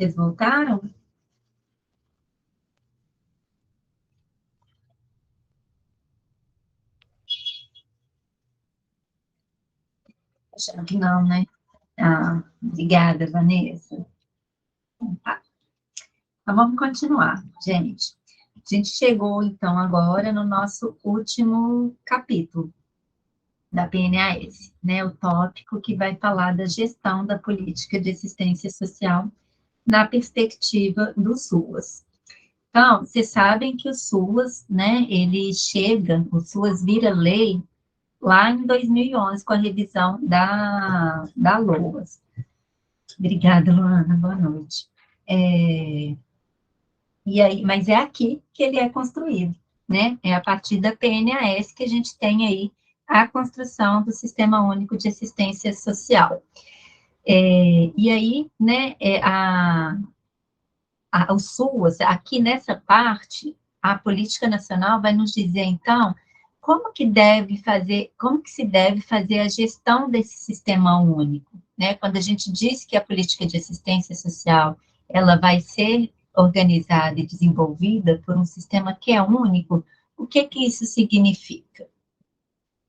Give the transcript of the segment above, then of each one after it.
Vocês voltaram? Achando que não, né? Ah, obrigada, Vanessa. Tá. Então, vamos continuar, gente. A gente chegou, então, agora no nosso último capítulo da PNAS, né? O tópico que vai falar da gestão da política de assistência social na perspectiva do SUAS. Então, vocês sabem que o SUAS, né, o SUAS vira lei lá em 2011, com a revisão da LOAS. Obrigada, Luana, boa noite. E aí, mas é aqui que ele é construído, né? É a partir da PNAS que a gente tem aí a construção do Sistema Único de Assistência Social. E aí, né, o SUAS, aqui nessa parte, a política nacional vai nos dizer, então, como que se deve fazer a gestão desse sistema único, né? Quando a gente diz que a política de assistência social, ela vai ser organizada e desenvolvida por um sistema que é único, o que que isso significa?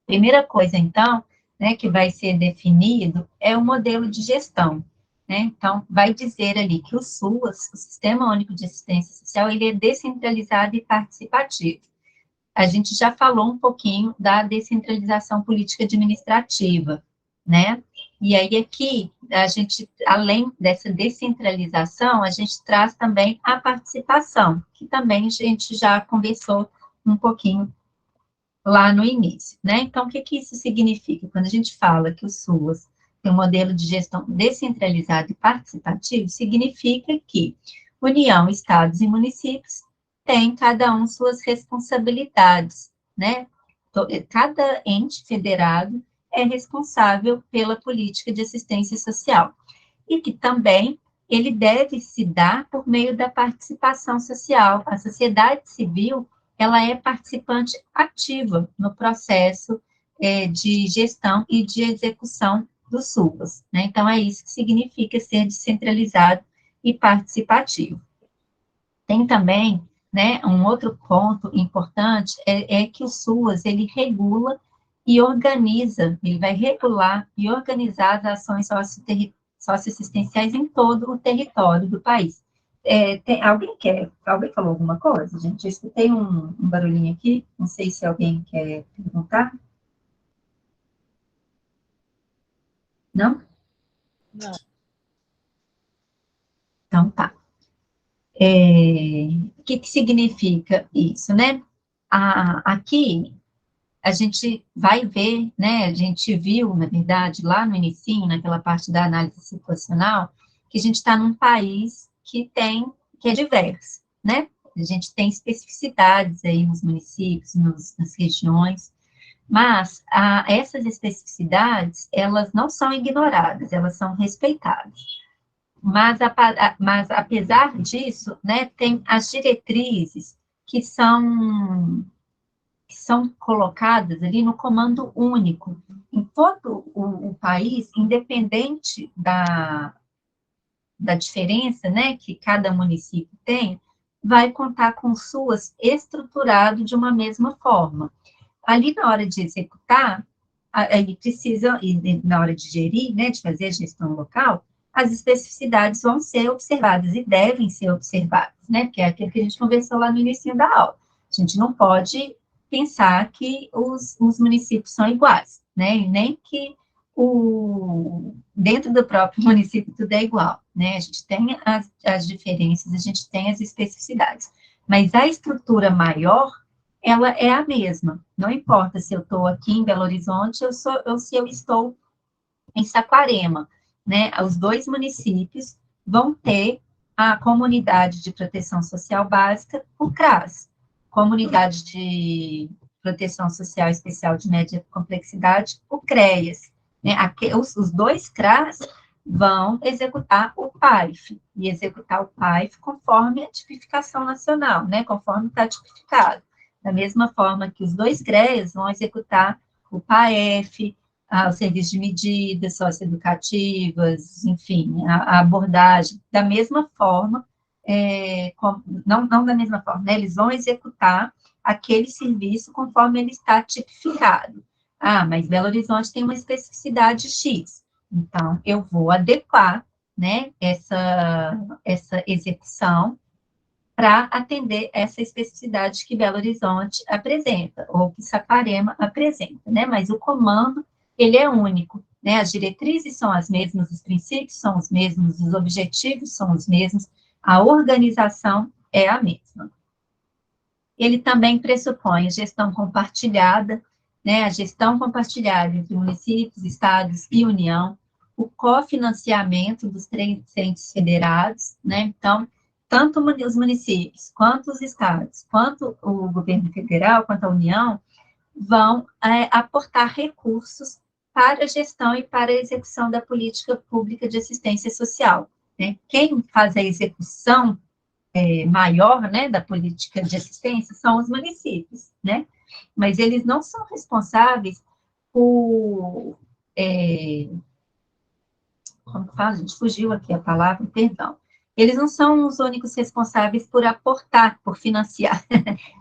Primeira coisa, então, né, que vai ser definido é o modelo de gestão, né? Então, vai dizer ali que o SUAS, o Sistema Único de Assistência Social, ele é descentralizado e participativo. A gente já falou um pouquinho da descentralização política administrativa, né? E aí aqui, a gente, além dessa descentralização, a gente traz também a participação, que também a gente já conversou um pouquinho lá no início, né? Então, o que que isso significa? Quando a gente fala que o SUAS tem um modelo de gestão descentralizado e participativo, significa que União, estados e municípios têm cada um suas responsabilidades, né? Cada ente federado é responsável pela política de assistência social e que também ele deve se dar por meio da participação social. A sociedade civil, ela é participante ativa no processo de gestão e de execução do SUAS, né? Então, é isso que significa ser descentralizado e participativo. Tem também, né, um outro ponto importante, é que o SUAS, ele regula e organiza, ele vai regular e organizar as ações socioassistenciais em todo o território do país. Alguém falou alguma coisa, gente? Eu escutei um barulhinho aqui, não sei se alguém quer perguntar. Não? Não. Então, tá. O que que significa isso, né? Aqui, a gente vai ver, né, a gente viu, na verdade, lá no inicinho, naquela parte da análise situacional, que a gente está num país que é diverso, né? A gente tem especificidades aí nos municípios, nas regiões, mas essas especificidades, elas não são ignoradas, elas são respeitadas. Mas apesar disso, né, tem as diretrizes que são colocadas ali no comando único. Em todo o país, independente da diferença, né, que cada município tem, vai contar com SUAS estruturado de uma mesma forma. Ali, na hora de executar, ele precisa, e na hora de gerir, né, de fazer a gestão local, as especificidades vão ser observadas e devem ser observadas, né, porque é aquilo que a gente conversou lá no início da aula. A gente não pode pensar que os municípios são iguais, né, e nem que dentro do próprio município tudo é igual, né, a gente tem as diferenças, a gente tem as especificidades, mas a estrutura maior, ela é a mesma, não importa se eu estou aqui em Belo Horizonte ou se eu estou em Saquarema, né, os dois municípios vão ter a Comunidade de Proteção Social Básica, o CRAS, Comunidade de Proteção Social Especial de Média Complexidade, o CREAS, né, os dois CRAS vão executar o PAIF, e executar o PAIF conforme a tipificação nacional, né, conforme está tipificado. Da mesma forma que os dois CREAS vão executar o PAEF, ao serviço de medidas socioeducativas, enfim, a abordagem, da mesma forma, não da mesma forma, né, eles vão executar aquele serviço conforme ele está tipificado. Ah, mas Belo Horizonte tem uma especificidade X, então eu vou adequar, né, essa execução para atender essa especificidade que Belo Horizonte apresenta, ou que Saquarema apresenta, né, mas o comando, ele é único, né, as diretrizes são as mesmas, os princípios são os mesmos, os objetivos são os mesmos, a organização é a mesma. Ele também pressupõe a gestão compartilhada, né, a gestão compartilhada entre municípios, estados e União, o cofinanciamento dos 3 entes federados, né, então, tanto os municípios, quanto os estados, quanto o governo federal, quanto a União, vão aportar recursos para a gestão e para a execução da política pública de assistência social, né. Quem faz a execução maior, né, da política de assistência são os municípios, né, mas eles não são responsáveis por, como fala, a gente fugiu aqui a palavra, perdão, eles não são os únicos responsáveis por aportar, por financiar,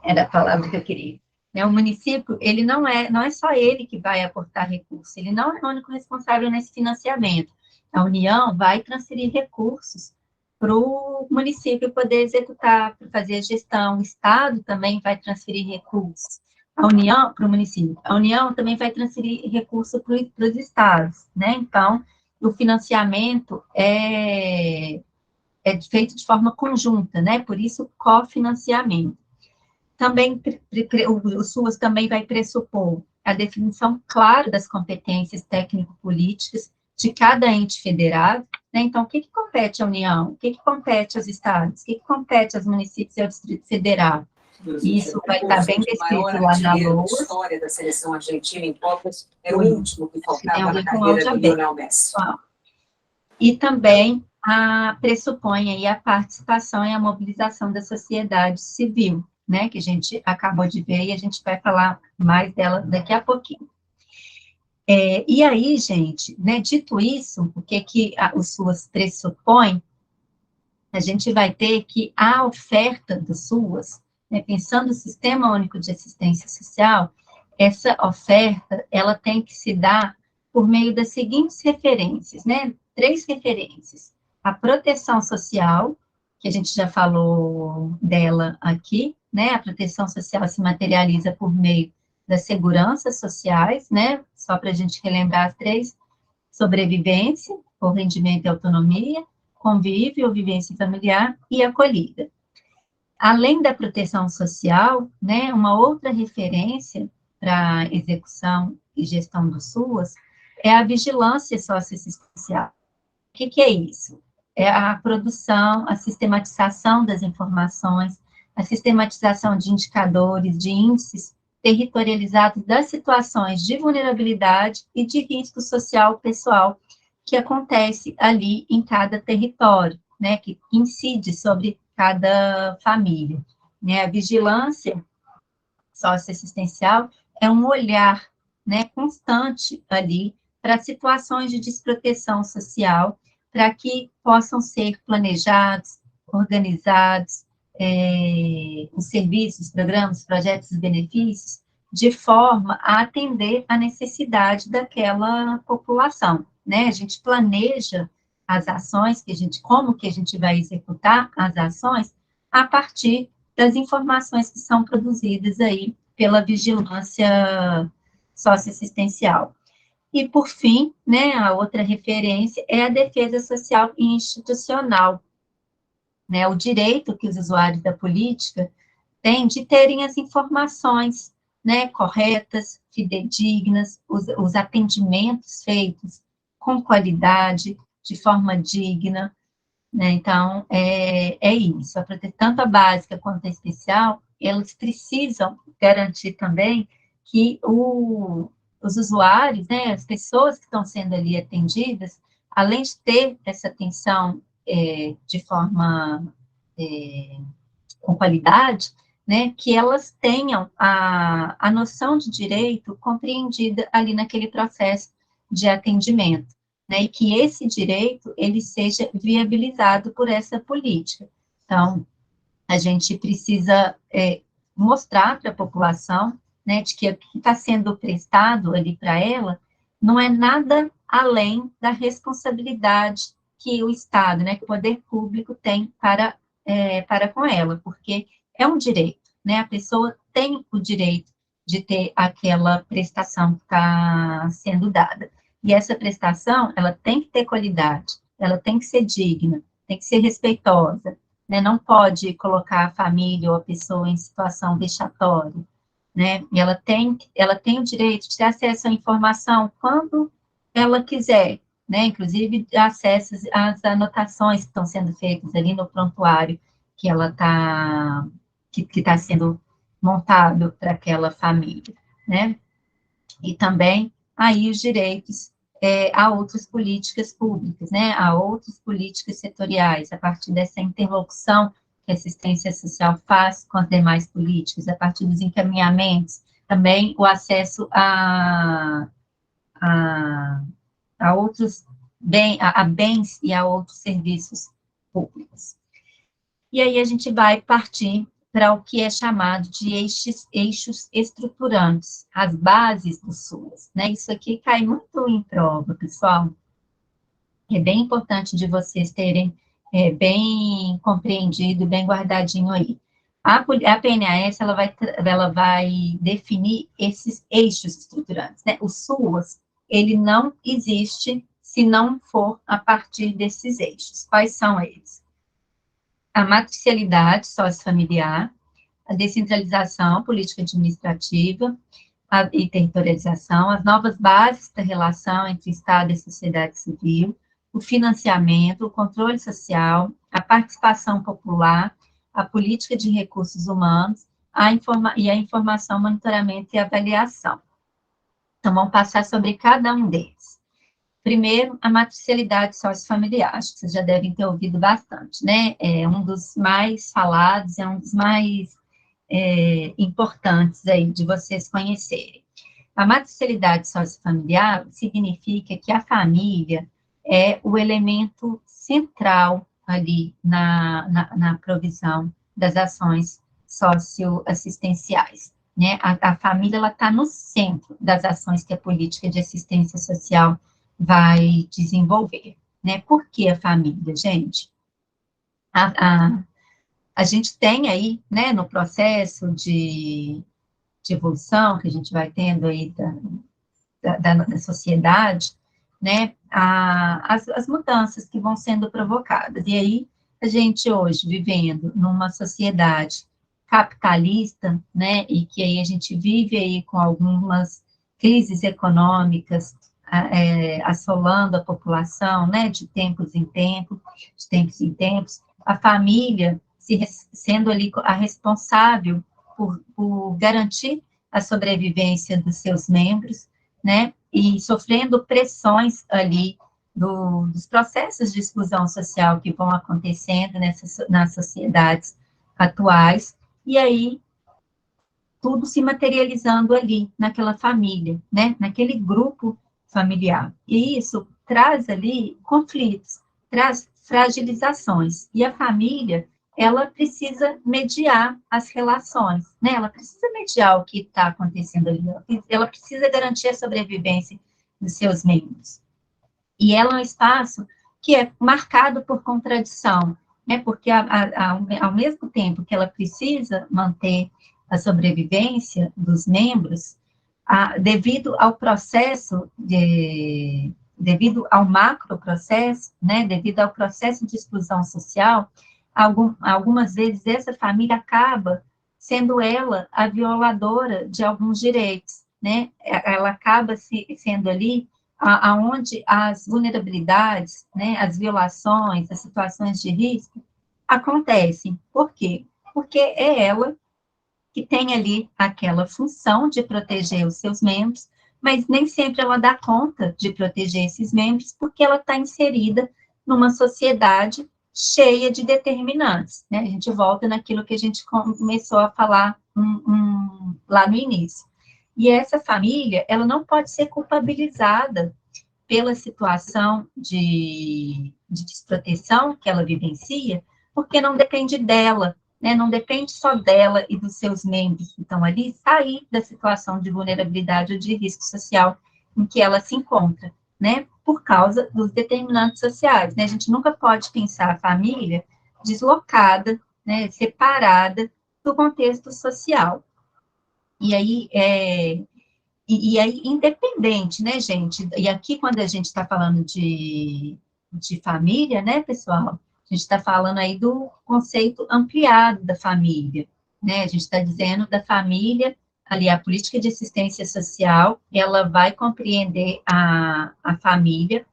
era a palavra que eu queria, né, o município, ele não é só ele que vai aportar recursos, ele não é o único responsável nesse financiamento, a União vai transferir recursos para o município poder executar, para fazer a gestão. O Estado também vai transferir recursos. A União, para o município. A União também vai transferir recursos para os estados, né? Então, o financiamento é feito de forma conjunta, né? Por isso, cofinanciamento. Também, o SUAS também vai pressupor a definição clara das competências técnico-políticas de cada ente federado, né? Então, o que compete à União? O que compete aos estados? O que compete aos municípios e ao Distrito Federal? Isso vai estar bem descrito lá na LOAS. A história da seleção argentina em Copas era o último que faltava na carreira do Lionel Messi. E também pressupõe aí a participação e a mobilização da sociedade civil, né, que a gente acabou de ver e a gente vai falar mais dela daqui a pouquinho. E aí, gente, né, dito isso, o que o SUAS pressupõe, a gente vai ter que a oferta do SUAS, né, pensando no Sistema Único de Assistência Social, essa oferta, ela tem que se dar por meio das seguintes referências, né, 3 referências. A proteção social, que a gente já falou dela aqui, né, a proteção social se materializa por meio das seguranças sociais, né, só para a gente relembrar as 3, sobrevivência, ou rendimento e autonomia, convívio, vivência familiar e acolhida. Além da proteção social, né, uma outra referência para execução e gestão do SUAS é a vigilância socioassistencial. O que é isso? É a produção, a sistematização das informações, a sistematização de indicadores, de índices territorializados das situações de vulnerabilidade e de risco social pessoal que acontece ali em cada território, né, que incide sobre cada família. Né? A vigilância socioassistencial é um olhar, né, constante ali para situações de desproteção social, para que possam ser planejados, organizados, os serviços, programas, projetos e benefícios, de forma a atender a necessidade daquela população, né? A gente planeja as ações como que a gente vai executar as ações a partir das informações que são produzidas aí pela vigilância socioassistencial. E, por fim, né, a outra referência é a defesa social e institucional, né, o direito que os usuários da política têm de terem as informações, né, corretas, fidedignas, os atendimentos feitos com qualidade, de forma digna, né, então, isso, tanto a básica quanto a especial, elas precisam garantir também que os usuários, né, as pessoas que estão sendo ali atendidas, além de ter essa atenção de forma com qualidade, né, que elas tenham a noção de direito compreendida ali naquele processo de atendimento, né, e que esse direito, ele seja viabilizado por essa política. Então, a gente precisa mostrar para a população, né, de que o que está sendo prestado ali para ela não é nada além da responsabilidade que o Estado, né, que o poder público tem para com ela, porque é um direito, né, a pessoa tem o direito de ter aquela prestação que está sendo dada. E essa prestação, ela tem que ter qualidade, ela tem que ser digna, tem que ser respeitosa, né, não pode colocar a família ou a pessoa em situação vexatória, né, e ela tem o direito de ter acesso à informação quando ela quiser, né, inclusive acesso às anotações que estão sendo feitas ali no prontuário que ela está, que está sendo montado para aquela família, né, e também aí os direitos a outras políticas públicas, né, a outras políticas setoriais, a partir dessa interlocução que a assistência social faz com as demais políticas, a partir dos encaminhamentos, também o acesso a, a outros a bens e a outros serviços públicos. E aí a gente vai partir para o que é chamado de eixos estruturantes, as bases do SUAS, né? Isso aqui cai muito em prova, pessoal. É bem importante de vocês terem bem compreendido, bem guardadinho aí. A PNAS, ela vai definir esses eixos estruturantes, né? O SUAS, ele não existe se não for a partir desses eixos. Quais são eles? A matricialidade sociofamiliar, a descentralização política administrativa e territorialização, as novas bases da relação entre Estado e sociedade civil, o financiamento, o controle social, a participação popular, a política de recursos humanos, e a informação, monitoramento e avaliação. Então, vamos passar sobre cada um deles. Primeiro, a matricialidade sociofamiliar, acho que vocês já devem ter ouvido bastante, né? É um dos mais falados, é um dos mais importantes aí de vocês conhecerem. A matricialidade sociofamiliar significa que a família é o elemento central ali na provisão das ações socioassistenciais, né? A família, ela está no centro das ações que a política de assistência social vai desenvolver, né? Por que a família, gente? A gente tem aí, né, no processo de evolução que a gente vai tendo aí da sociedade, né, as mudanças que vão sendo provocadas. E aí, a gente hoje, vivendo numa sociedade capitalista, né, e que aí a gente vive aí com algumas crises econômicas assolando a população, né, de tempos em tempos, a família sendo ali a responsável por garantir a sobrevivência dos seus membros, né, e sofrendo pressões ali dos processos de exclusão social que vão acontecendo nas sociedades atuais, e aí tudo se materializando ali, naquela família, né, naquele grupo familiar. E isso traz ali conflitos, traz fragilizações, e a família, ela precisa mediar as relações, né, ela precisa mediar o que está acontecendo ali, ela precisa garantir a sobrevivência dos seus membros. E ela é um espaço que é marcado por contradição, né, porque ao mesmo tempo que ela precisa manter a sobrevivência dos membros, devido ao processo devido ao macro processo, né, devido ao processo de exclusão social, algumas vezes essa família acaba sendo ela a violadora de alguns direitos, né, ela acaba sendo ali aonde as vulnerabilidades, né, as violações, as situações de risco acontecem. Por quê? Porque é ela que tem ali aquela função de proteger os seus membros, mas nem sempre ela dá conta de proteger esses membros, porque ela está inserida numa sociedade cheia de determinantes, né? A gente volta naquilo que a gente começou a falar lá no início. E essa família, ela não pode ser culpabilizada pela situação de desproteção que ela vivencia, porque não depende dela, né, não depende só dela e dos seus membros que estão ali sair da situação de vulnerabilidade ou de risco social em que ela se encontra, né, por causa dos determinantes sociais, né, a gente nunca pode pensar a família deslocada, né, separada do contexto social. E aí, independente, né, gente, e aqui quando a gente está falando de família, né, pessoal, a gente está falando aí do conceito ampliado da família, né, a gente está dizendo da família, ali a política de assistência social, ela vai compreender a família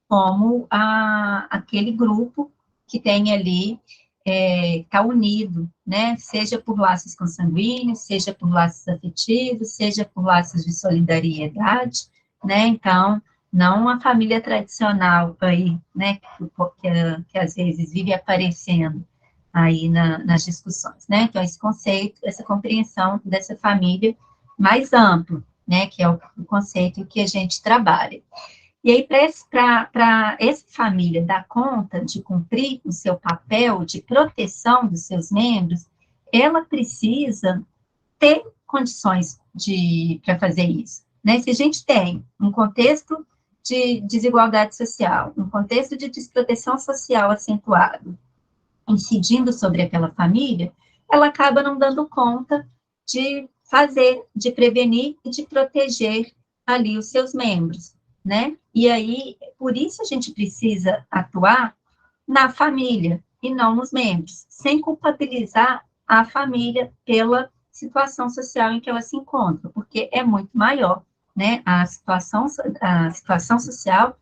como aquele grupo que tem ali, está unido, né, seja por laços consanguíneos, seja por laços afetivos, seja por laços de solidariedade, né, então, não a família tradicional aí, né, que às vezes vive aparecendo aí nas discussões, né, então esse conceito, essa compreensão dessa família mais ampla, né, que é o conceito que a gente trabalha. E aí, para essa família dar conta de cumprir o seu papel de proteção dos seus membros, ela precisa ter condições para fazer isso. Né? Se a gente tem um contexto de desigualdade social, um contexto de desproteção social acentuado, incidindo sobre aquela família, ela acaba não dando conta de fazer, de prevenir e de proteger ali os seus membros, né? E aí, por isso a gente precisa atuar na família e não nos membros, sem culpabilizar a família pela situação social em que ela se encontra, porque é muito maior, né? A situação social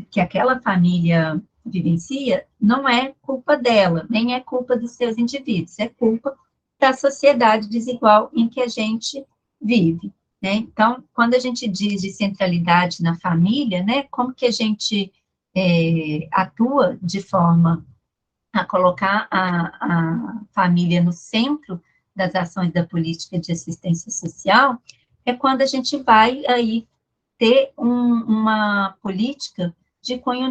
que aquela família vivencia não é culpa dela, nem é culpa dos seus indivíduos, é culpa da sociedade desigual em que a gente vive, né? Então, quando a gente diz de centralidade na família, né, como que a gente atua de forma a colocar a família no centro das ações da política de assistência social, é quando a gente vai aí ter uma política de cunho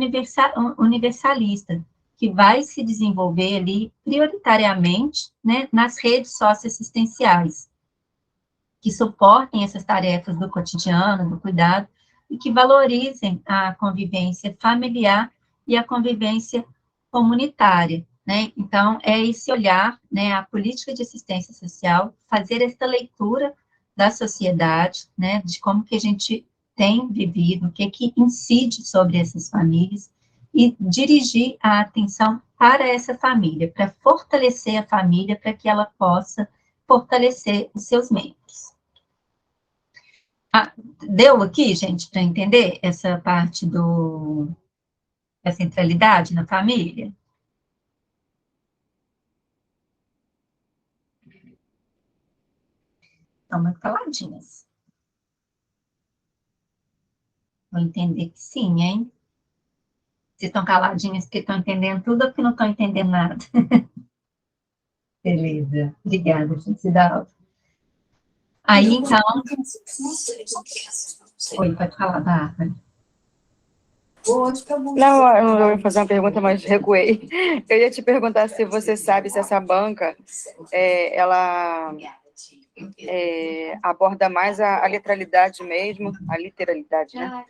universalista, que vai se desenvolver ali prioritariamente, né, nas redes socioassistenciais, que suportem essas tarefas do cotidiano, do cuidado, e que valorizem a convivência familiar e a convivência comunitária, né? Então, é esse olhar, né, a política de assistência social, fazer essa leitura da sociedade, né, de como que a gente tem vivido, o que incide sobre essas famílias, e dirigir a atenção para essa família, para fortalecer a família, para que ela possa fortalecer os seus membros. Deu aqui, gente, para entender essa parte da centralidade na família? Estão muito caladinhas. Vou entender que sim, hein? Vocês estão caladinhas porque estão entendendo tudo ou porque não estão entendendo nada? Beleza. Obrigada, Cidade. Aí, então... Oi, pode falar, Bárbara. Não, eu ia fazer uma pergunta, mas recuei. Eu ia te perguntar se você sabe se essa banca, ela aborda mais a literalidade mesmo, a literalidade, né,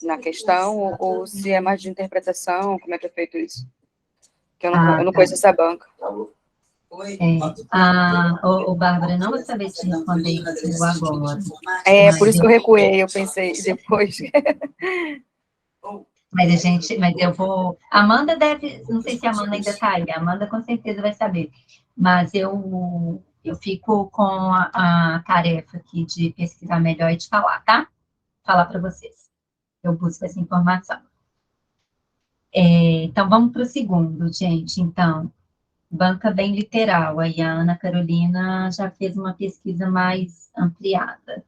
na questão, ou se é mais de interpretação, como é que é feito isso? Que eu não conheço essa banca. Bárbara, não vou saber te responder isso agora. Por isso que eu recuei, eu pensei depois. Mas eu vou... Amanda deve... Não sei se a Amanda ainda está aí. A Amanda com certeza vai saber. Mas eu fico com a tarefa aqui de pesquisar melhor e de falar, tá? Falar para vocês. Eu busco essa informação. Então, vamos para o segundo, gente. Então, banca bem literal. Aí a Ana Carolina já fez uma pesquisa mais ampliada.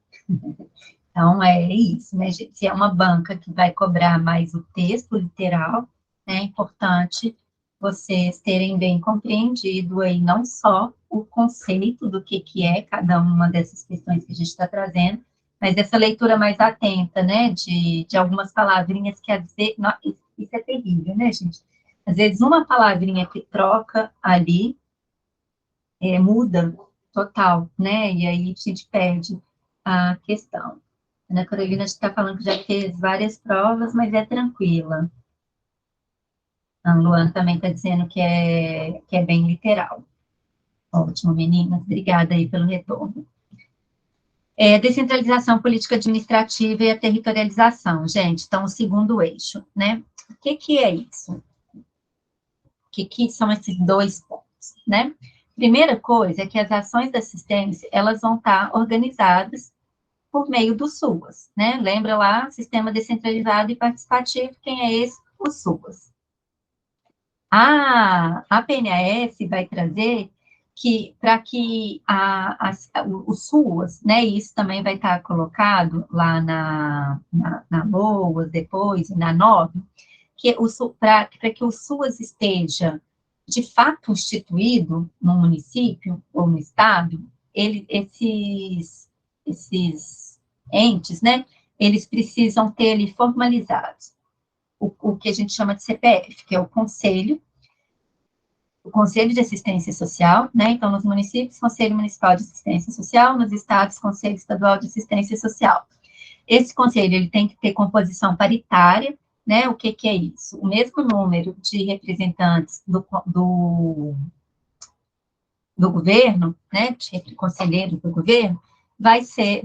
Então, é isso, né, gente? Se é uma banca que vai cobrar mais o texto literal, é importante vocês terem bem compreendido aí não só o conceito do que é cada uma dessas questões que a gente está trazendo, Mas essa leitura mais atenta, né, de algumas palavrinhas que às vezes, isso é terrível, né, gente? Às vezes uma palavrinha que troca ali, muda total, né, e aí a gente perde a questão. A Ana Carolina está falando que já fez várias provas, mas é tranquila. A Luana também está dizendo que é bem literal. Ótimo, meninas. Obrigada aí pelo retorno. Descentralização política administrativa e a territorialização, gente. Então, o segundo eixo, né? O que é isso? O que são esses dois pontos, né? Primeira coisa é que as ações da assistência, elas vão estar organizadas por meio do SUAS, né? Lembra lá, Sistema Descentralizado e Participativo, quem é esse? O SUAS. A PNAS vai trazer que, para que o SUAS, né, e isso também vai estar colocado lá na LOAS depois, na 9, para que o SUAS esteja, de fato, instituído no município ou no estado, esses entes, né, eles precisam ter ali formalizados o que a gente chama de CPF, que é o Conselho de Assistência Social, né? Então, nos municípios, Conselho Municipal de Assistência Social, nos estados, Conselho Estadual de Assistência Social. Esse conselho, ele tem que ter composição paritária, né? O que é isso? O mesmo número de representantes do governo, né? De conselheiros do governo, vai ser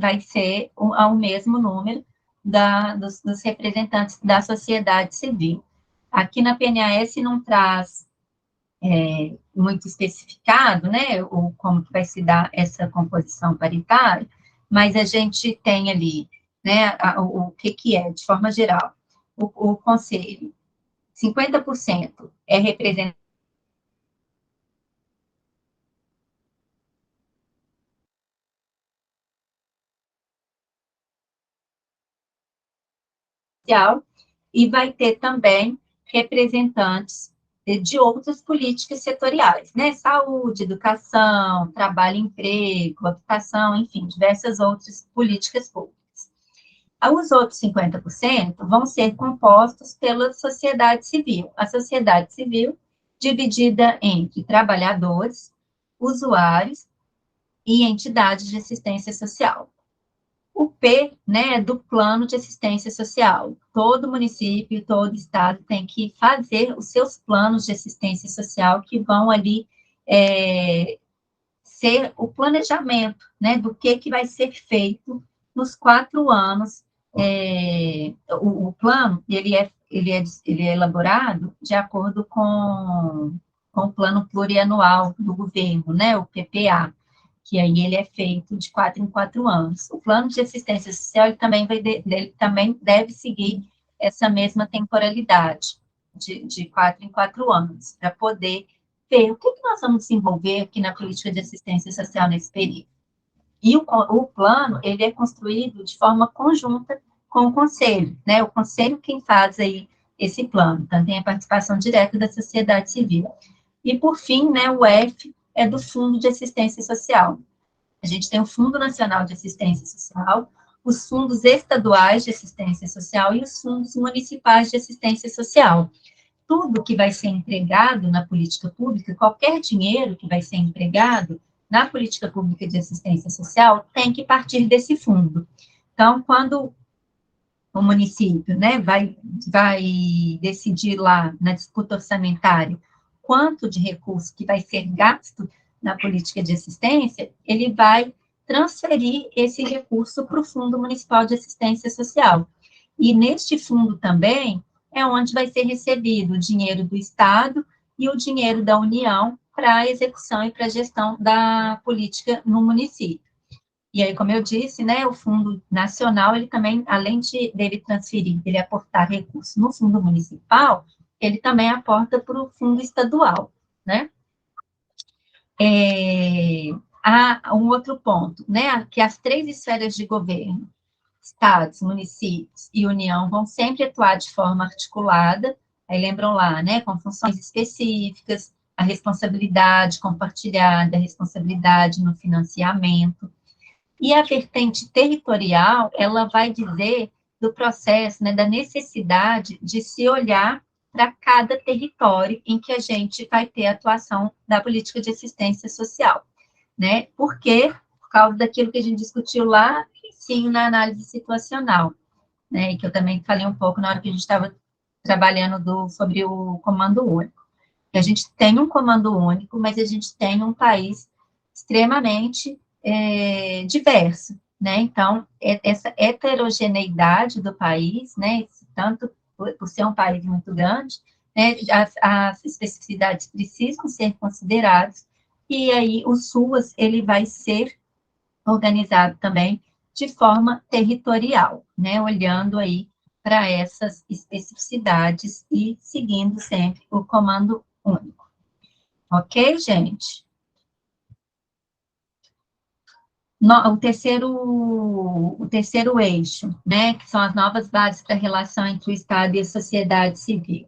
ao mesmo número dos representantes da sociedade civil. Aqui na PNAS não traz muito especificado, né, como que vai se dar essa composição paritária, mas a gente tem ali, né, o que é, de forma geral, o conselho, 50% é representativo e vai ter também representantes de outras políticas setoriais, né? Saúde, educação, trabalho e emprego, habitação, enfim, diversas outras políticas públicas. Os outros 50% vão ser compostos pela sociedade civil. A sociedade civil dividida entre trabalhadores, usuários e entidades de assistência social. O P, né, é do plano de assistência social. Todo município, todo estado tem que fazer os seus planos de assistência social que vão ali ser o planejamento, né, do que vai ser feito nos 4 anos. O plano, ele é elaborado de acordo com o plano plurianual do governo, né, o PPA, que aí ele é feito de 4 em 4 anos. O plano de assistência social, ele também deve seguir essa mesma temporalidade, de 4 em 4 anos, para poder ver o que nós vamos desenvolver aqui na política de assistência social nesse período. E o plano, ele é construído de forma conjunta com o conselho, né? O conselho quem faz aí esse plano, então tem a participação direta da sociedade civil. E, por fim, né, o F é do Fundo de Assistência Social. A gente tem o Fundo Nacional de Assistência Social, os fundos estaduais de assistência social e os fundos municipais de assistência social. Tudo que vai ser empregado na política pública, qualquer dinheiro que vai ser empregado na política pública de assistência social, tem que partir desse fundo. Então, quando o município, né, vai decidir lá na disputa orçamentária quanto de recurso que vai ser gasto na política de assistência, ele vai transferir esse recurso para o Fundo Municipal de Assistência Social. E neste fundo também é onde vai ser recebido o dinheiro do Estado e o dinheiro da União para a execução e para a gestão da política no município. E aí, como eu disse, né, o Fundo Nacional, ele também, além dele transferir, dele aportar recursos no Fundo Municipal, ele também aporta para o Fundo Estadual, né? Há um outro ponto, né, que as 3 esferas de governo, estados, municípios e União, vão sempre atuar de forma articulada, aí lembram lá, né, com funções específicas, a responsabilidade compartilhada, a responsabilidade no financiamento. E a vertente territorial, ela vai dizer do processo, né, da necessidade de se olhar para cada território em que a gente vai ter a atuação da política de assistência social, né? Por quê? Por causa daquilo que a gente discutiu lá, sim, na análise situacional, né? E que eu também falei um pouco na hora que a gente estava trabalhando sobre o comando único. A gente tem um comando único, mas a gente tem um país extremamente diverso, né? Então, essa heterogeneidade do país, né? Tanto por ser um país muito grande, né? As especificidades precisam ser consideradas, e aí o SUAS, ele vai ser organizado também de forma territorial, né? Olhando aí para essas especificidades e seguindo sempre o comando único. Ok, gente? O terceiro eixo, né, que são as novas bases para a relação entre o Estado e a sociedade civil.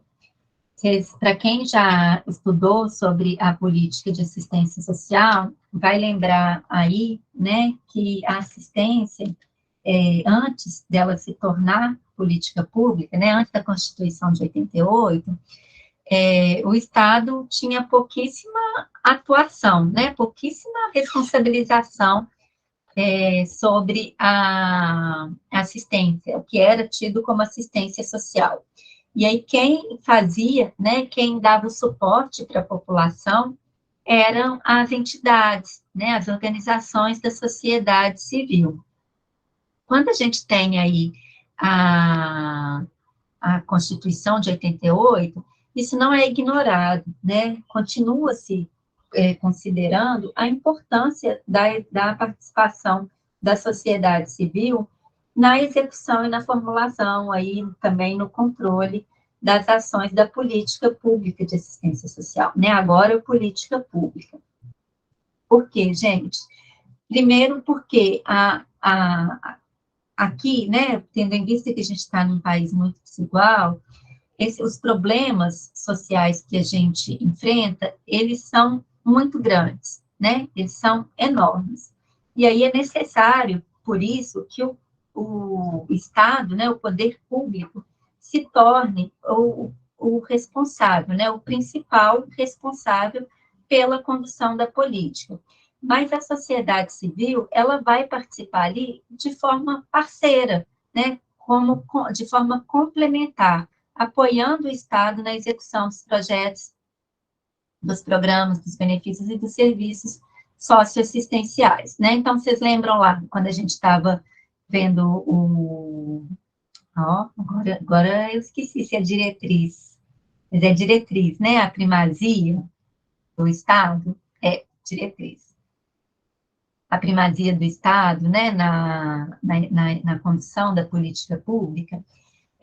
Para quem já estudou sobre a política de assistência social, vai lembrar aí, né, que a assistência, antes dela se tornar política pública, né, antes da Constituição de 88, o Estado tinha pouquíssima atuação, né, pouquíssima responsabilização sobre a assistência, o que era tido como assistência social. E aí quem fazia, né, quem dava o suporte para a população eram as entidades, né, as organizações da sociedade civil. Quando a gente tem aí a, a Constituição de 88, isso não é ignorado, né, continua-se considerando a importância da participação da sociedade civil na execução e na formulação, aí também no controle das ações da política pública de assistência social, né? Agora, política pública. Por quê, gente? Primeiro, porque aqui, né, tendo em vista que a gente está num país muito desigual, os problemas sociais que a gente enfrenta, eles são muito grandes, né? Eles são enormes. E aí é necessário, por isso, que o Estado, né, o poder público, se torne o responsável, né, o principal responsável pela condução da política. Mas a sociedade civil, ela vai participar ali de forma parceira, né, de forma complementar, apoiando o Estado na execução dos projetos, dos programas, dos benefícios e dos serviços socioassistenciais, né? Então, vocês lembram lá, quando a gente estava vendo agora eu esqueci se é diretriz, mas é diretriz, né? A primazia do Estado é diretriz. A primazia do Estado, né, na condução da política pública,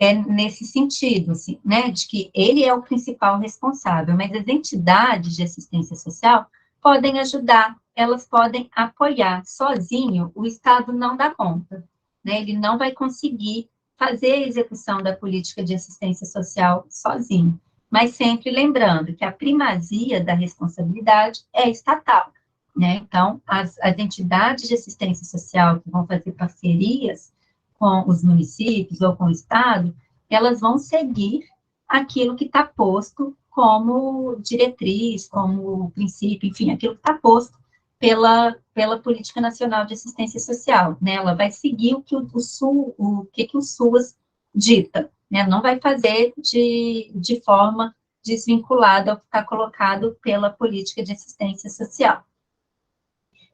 é nesse sentido, assim, né, de que ele é o principal responsável, mas as entidades de assistência social podem ajudar, elas podem apoiar. Sozinho, o Estado não dá conta, né, ele não vai conseguir fazer a execução da política de assistência social sozinho, mas sempre lembrando que a primazia da responsabilidade é estatal, né, então, as entidades de assistência social que vão fazer parcerias com os municípios ou com o Estado, elas vão seguir aquilo que está posto como diretriz, como princípio, enfim, aquilo que está posto pela Política Nacional de Assistência Social, né? Ela vai seguir o que o SUAS dita, né? Não vai fazer de forma desvinculada ao que está colocado pela Política de Assistência Social.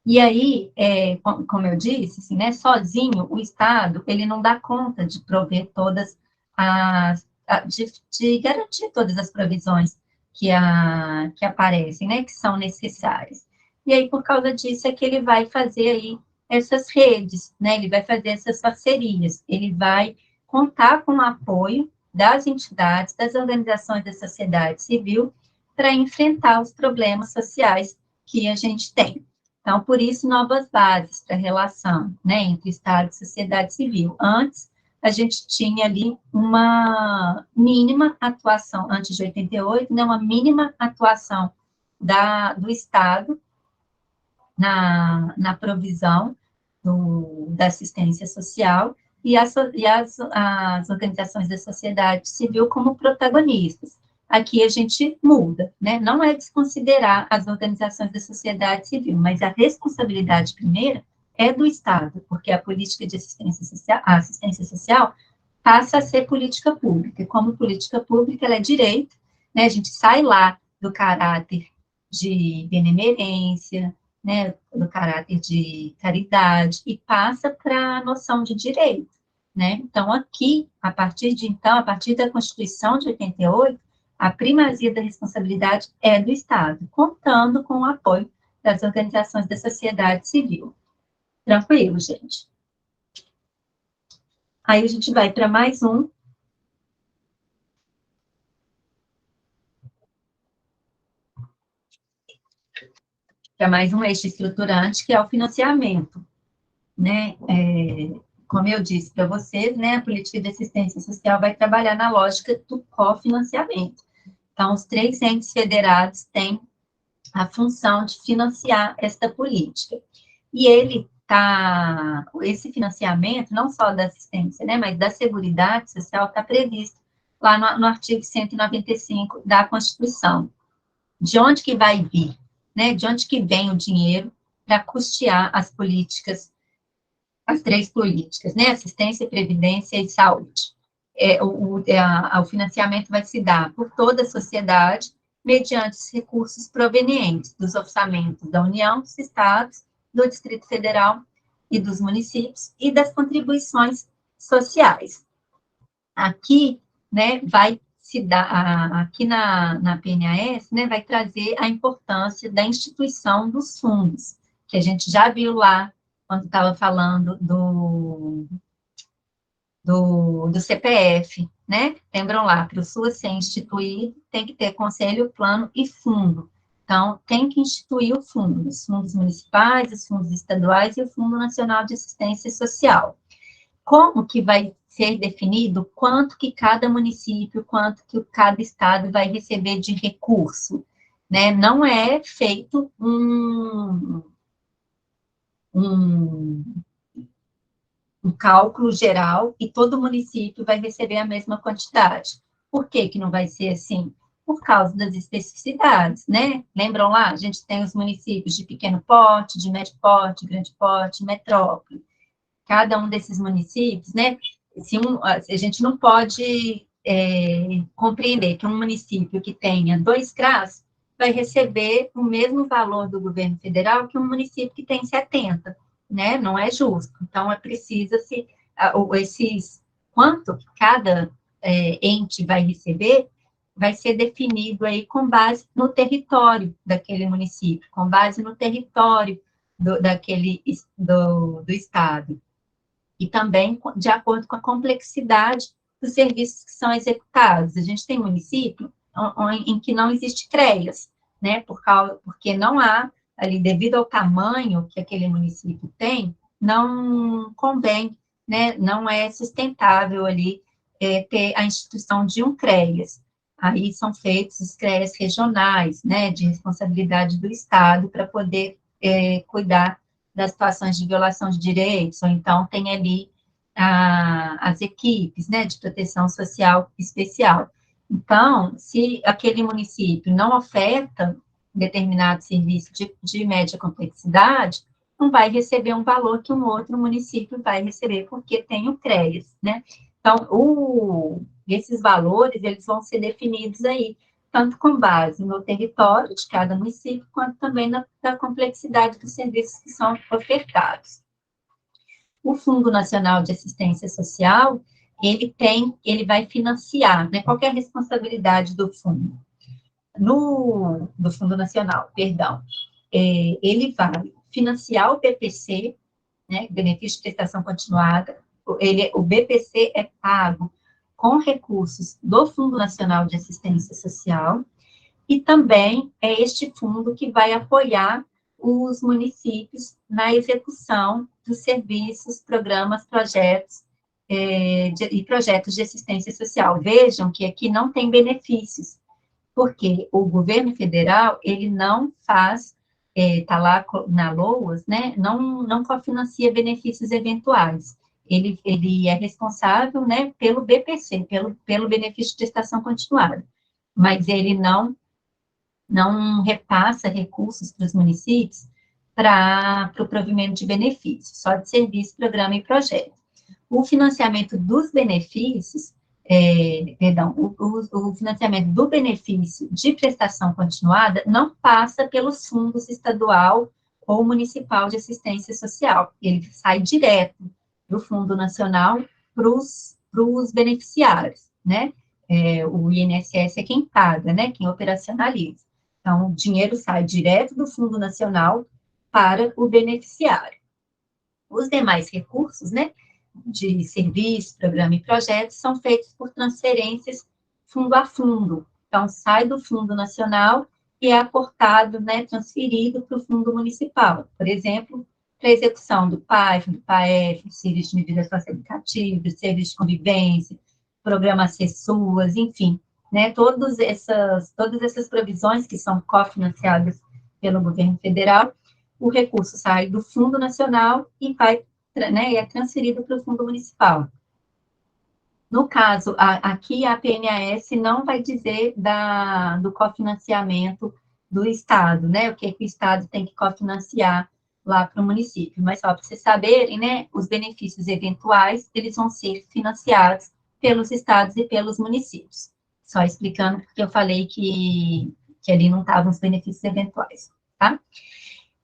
E aí, como eu disse, assim, né, sozinho, o Estado, ele não dá conta de prover todas de garantir todas as provisões que aparecem, né, que são necessárias. E aí, por causa disso, é que ele vai fazer aí essas redes, né, ele vai fazer essas parcerias, ele vai contar com o apoio das entidades, das organizações da sociedade civil, para enfrentar os problemas sociais que a gente tem. Então, por isso, novas bases para a relação, né, entre Estado e sociedade civil. Antes, a gente tinha ali uma mínima atuação, antes de 88, né, uma mínima atuação do Estado na provisão da assistência social e as organizações da sociedade civil como protagonistas. Aqui a gente muda, né? Não é desconsiderar as organizações da sociedade civil, mas a responsabilidade primeira é do Estado, porque a política de a assistência social passa a ser política pública. E como política pública, ela é direito, né? A gente sai lá do caráter de benemerência, né? Do caráter de caridade, e passa para a noção de direito, né? Então, aqui, a partir da Constituição de 88, a primazia da responsabilidade é do Estado, contando com o apoio das organizações da sociedade civil. Tranquilo, gente? Aí a gente vai para mais um. Para mais um eixo estruturante, que é o financiamento, né? Como eu disse para vocês, né, a política de assistência social vai trabalhar na lógica do cofinanciamento. Então, os 3 entes federados têm a função de financiar esta política. E esse financiamento, não só da assistência, né, mas da Seguridade Social, está previsto lá no artigo 195 da Constituição. De onde que vai vir, né, de onde que vem o dinheiro para custear as políticas, as 3 políticas, né, assistência, previdência e saúde. O financiamento vai se dar por toda a sociedade, mediante os recursos provenientes dos orçamentos da União, dos estados, do Distrito Federal e dos municípios, e das contribuições sociais. Aqui, né, vai se dar, aqui na PNAS, né, vai trazer a importância da instituição dos fundos, que a gente já viu lá, quando estava falando do CPF, né? Lembram lá, para o SUAS ser instituído, tem que ter conselho, plano e fundo. Então, tem que instituir os fundos municipais, os fundos estaduais e o Fundo Nacional de Assistência Social. Como que vai ser definido quanto que cada município, quanto que cada estado vai receber de recurso, né? Não é feito um cálculo geral e todo município vai receber a mesma quantidade. Por que que não vai ser assim? Por causa das especificidades, né? Lembram lá? A gente tem os municípios de pequeno porte, de médio porte, grande porte, metrópole. Cada um desses municípios, né? A gente não pode compreender que um município que tenha 2 CRAS vai receber o mesmo valor do governo federal que um município que tem 70, né? Não é justo. Então, precisa-se, quanto que cada ente vai receber, vai ser definido aí com base no território daquele município, com base no território do estado, e também de acordo com a complexidade dos serviços que são executados. A gente tem município em que não existe CREAS, né, porque não há, ali, devido ao tamanho que aquele município tem, não convém, né, não é sustentável ali ter a instituição de um CREAS. Aí são feitos os CREAS regionais, né, de responsabilidade do Estado, para poder cuidar das situações de violação de direitos, ou então tem ali as equipes, né, de proteção social especial. Então, se aquele município não oferta determinado serviço de média complexidade, não vai receber um valor que um outro município vai receber, porque tem o CREAS, né? Então, esses valores, eles vão ser definidos aí, tanto com base no território de cada município, quanto também na complexidade dos serviços que são ofertados. O Fundo Nacional de Assistência Social, ele vai financiar, né? Qual que é a responsabilidade do fundo? Do Fundo Nacional, perdão. Ele vai financiar o BPC, né? Benefício de Prestação Continuada. O BPC é pago com recursos do Fundo Nacional de Assistência Social, e também é este fundo que vai apoiar os municípios na execução dos serviços, programas, projetos e projetos de assistência social. Vejam que aqui não tem benefícios, porque o governo federal, ele não faz está lá na LOAS, né, não cofinancia benefícios eventuais. Ele é responsável, né, pelo BPC, pelo benefício de prestação continuada, mas ele não repassa recursos para os municípios para o provimento de benefícios, só de serviço, programa e projeto. O financiamento dos benefícios, o financiamento do benefício de prestação continuada não passa pelos fundos estadual ou municipal de assistência social, ele sai direto do Fundo Nacional para os beneficiários, né? O INSS é quem paga, né? Quem operacionaliza. Então, o dinheiro sai direto do Fundo Nacional para o beneficiário. Os demais recursos, né, de serviço, programa e projeto, são feitos por transferências fundo a fundo. Então, sai do Fundo Nacional e é aportado, né, transferido para o Fundo Municipal. Por exemplo, para a execução do PAEF, do PAEF, do Serviço de Medidas Facilitativas, do Serviço de Convivência, Programa CESUAS, enfim, né, todas essas provisões que são cofinanciadas pelo governo federal, o recurso sai do Fundo Nacional e vai, né, é transferido para o Fundo Municipal. No caso, aqui a PNAS não vai dizer do cofinanciamento do Estado, né, o que o Estado tem que cofinanciar lá para o município, mas só para vocês saberem, né, os benefícios eventuais, eles vão ser financiados pelos estados e pelos municípios. Só explicando porque eu falei que ali não estavam os benefícios eventuais, tá?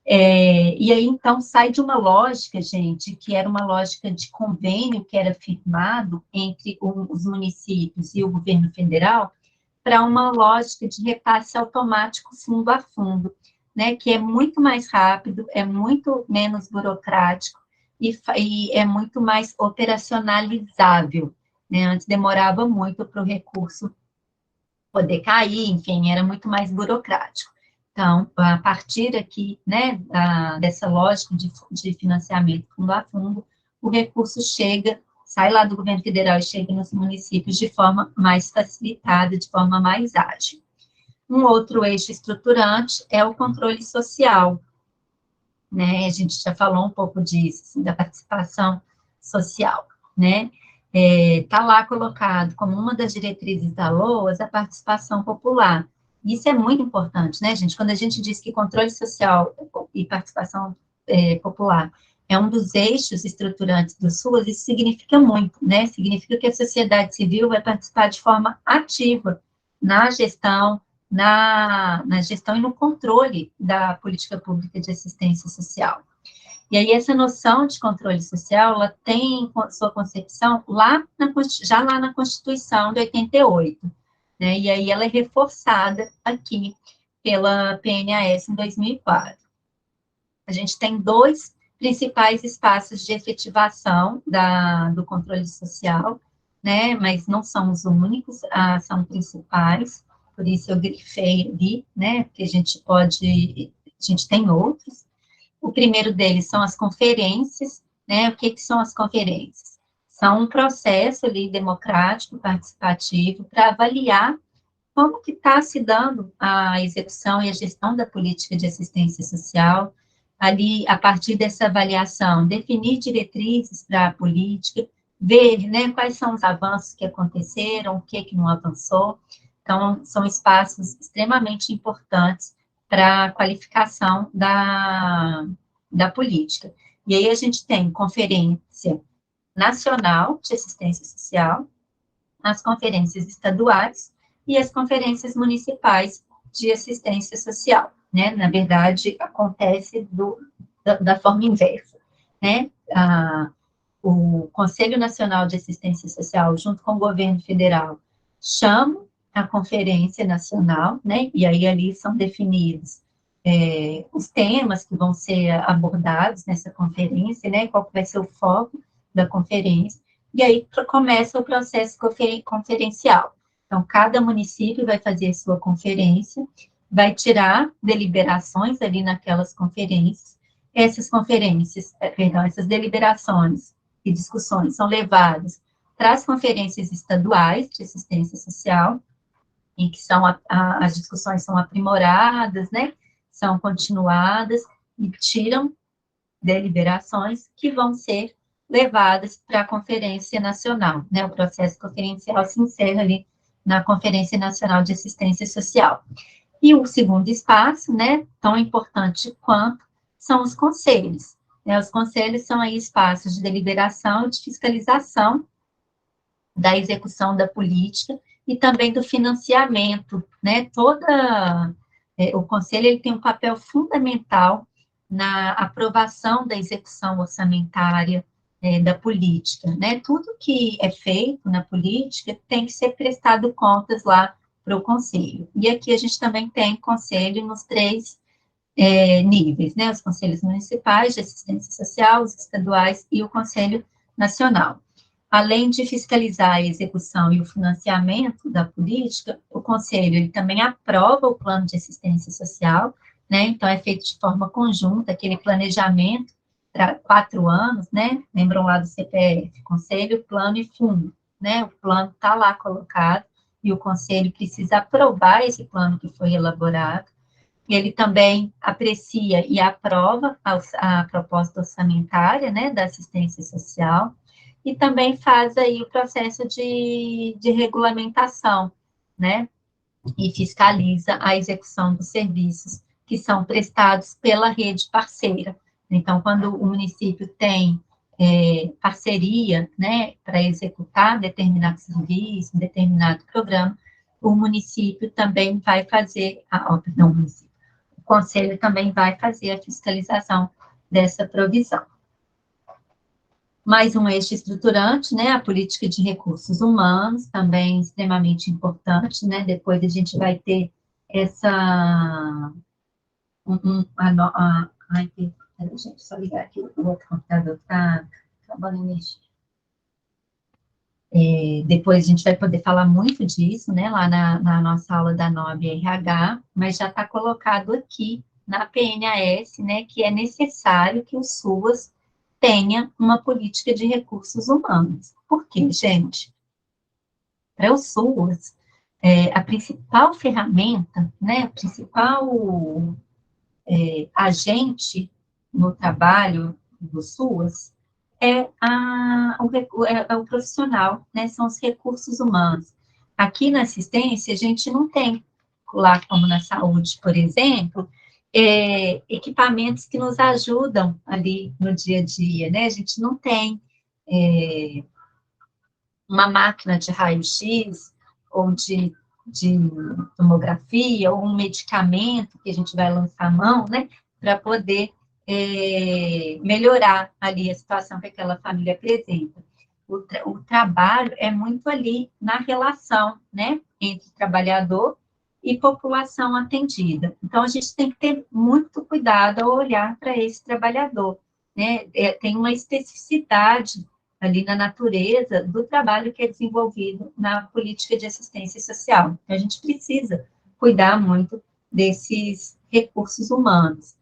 E aí, então, sai de uma lógica, gente, que era uma lógica de convênio que era firmado entre os municípios e o governo federal, para uma lógica de repasse automático fundo a fundo, né, que é muito mais rápido, é muito menos burocrático e é muito mais operacionalizável, né, antes demorava muito para o recurso poder cair, enfim, era muito mais burocrático. Então, a partir aqui, né, dessa lógica de financiamento fundo a fundo, o recurso sai lá do governo federal e chega nos municípios de forma mais facilitada, de forma mais ágil. Um outro eixo estruturante é o controle social, né, a gente já falou um pouco disso, assim, da participação social, né, está lá colocado como uma das diretrizes da LOAS a participação popular. Isso é muito importante, né, gente? Quando a gente diz que controle social e participação popular é um dos eixos estruturantes do SUAS, isso significa muito, né? Significa que a sociedade civil vai participar de forma ativa na gestão, na gestão e no controle da política pública de assistência social. E aí, essa noção de controle social, ela tem sua concepção já lá na Constituição de 88, né? E aí ela é reforçada aqui pela PNAS em 2004. A gente tem dois principais espaços de efetivação do controle social, né? Mas não são os únicos, são principais, por isso eu grifei ali, né? Porque a gente tem outros. O primeiro deles são as conferências, né? O que são as conferências? São um processo ali democrático, participativo, para avaliar como que está se dando a execução e a gestão da política de assistência social. Ali, a partir dessa avaliação, definir diretrizes para a política, ver, né, quais são os avanços que aconteceram, o que não avançou. Então, são espaços extremamente importantes para a qualificação da política. E aí a gente tem Conferência Nacional de Assistência Social, as conferências estaduais e as conferências municipais de assistência social, né? Na verdade, acontece da forma inversa, né? O Conselho Nacional de Assistência Social, junto com o governo federal, chama a Conferência Nacional, né? E aí ali são definidos os temas que vão ser abordados nessa conferência, né? Qual vai ser o foco da conferência. E aí começa o processo conferencial. Então, cada município vai fazer sua conferência, vai tirar deliberações ali naquelas conferências. Essas deliberações e discussões são levadas para as conferências estaduais de assistência social, em que as discussões são aprimoradas, né? são continuadas e tiram deliberações que vão ser levadas para a Conferência Nacional, né? O processo conferencial se encerra ali na Conferência Nacional de Assistência Social. E o segundo espaço, né, tão importante quanto, são os conselhos. Né? Os conselhos são aí espaços de deliberação e de fiscalização da execução da política e também do financiamento, né? O conselho ele tem um papel fundamental na aprovação da execução orçamentária da política, né? Tudo que é feito na política tem que ser prestado contas lá para o conselho. E aqui a gente também tem conselho nos três níveis, né? Os conselhos municipais de assistência social, os estaduais e o Conselho Nacional. Além de fiscalizar a execução e o financiamento da política, o Conselho ele também aprova o plano de assistência social, né? Então, é feito de forma conjunta, aquele planejamento para 4 anos, né? Lembram lá do CPF, Conselho, Plano e Fundo, né? O plano está lá colocado e o Conselho precisa aprovar esse plano que foi elaborado. Ele também aprecia e aprova a proposta orçamentária, né, da assistência social, e também faz aí o processo de regulamentação, né, e fiscaliza a execução dos serviços que são prestados pela rede parceira. Então, quando o município tem parceria, né, para executar determinado serviço, determinado programa, o município também vai fazer, o conselho também vai fazer a fiscalização dessa provisão. Mais um eixo estruturante, né, a política de recursos humanos, também extremamente importante, né, depois a gente vai ter essa... Ai, peraí, gente, só ligar aqui, o outro computador está acabando de mexer. Depois a gente vai poder falar muito disso, né, lá na nossa aula da NOB RH, mas já está colocado aqui na PNAS, né, que é necessário que o SUAS tenha uma política de recursos humanos. Por quê, gente? Para o SUAS, a principal ferramenta, né, o principal agente no trabalho do SUAS o profissional, né, são os recursos humanos. Aqui na assistência, a gente não tem, lá como na saúde, por exemplo, equipamentos que nos ajudam ali no dia a dia, né, a gente não tem uma máquina de raio-x ou de tomografia, ou um medicamento que a gente vai lançar a mão, né, para poder melhorar ali a situação que aquela família apresenta. O trabalho é muito ali na relação, né, entre trabalhador e população atendida. Então, a gente tem que ter muito cuidado ao olhar para esse trabalhador, né, tem uma especificidade ali na natureza do trabalho que é desenvolvido na política de assistência social. Então, a gente precisa cuidar muito desses recursos humanos,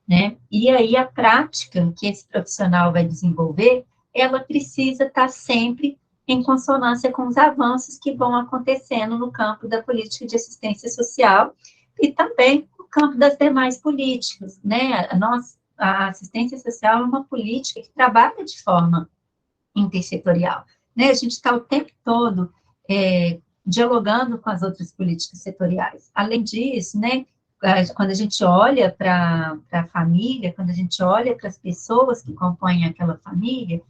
né? E aí, a prática que esse profissional vai desenvolver, ela precisa estar sempre em consonância com os avanços que vão acontecendo no campo da política de assistência social e também no campo das demais políticas, né? A assistência social é uma política que trabalha de forma intersetorial, né? A gente está o tempo todo dialogando com as outras políticas setoriais. Além disso, né, quando a gente olha para a família, quando a gente olha para as pessoas que compõem aquela família,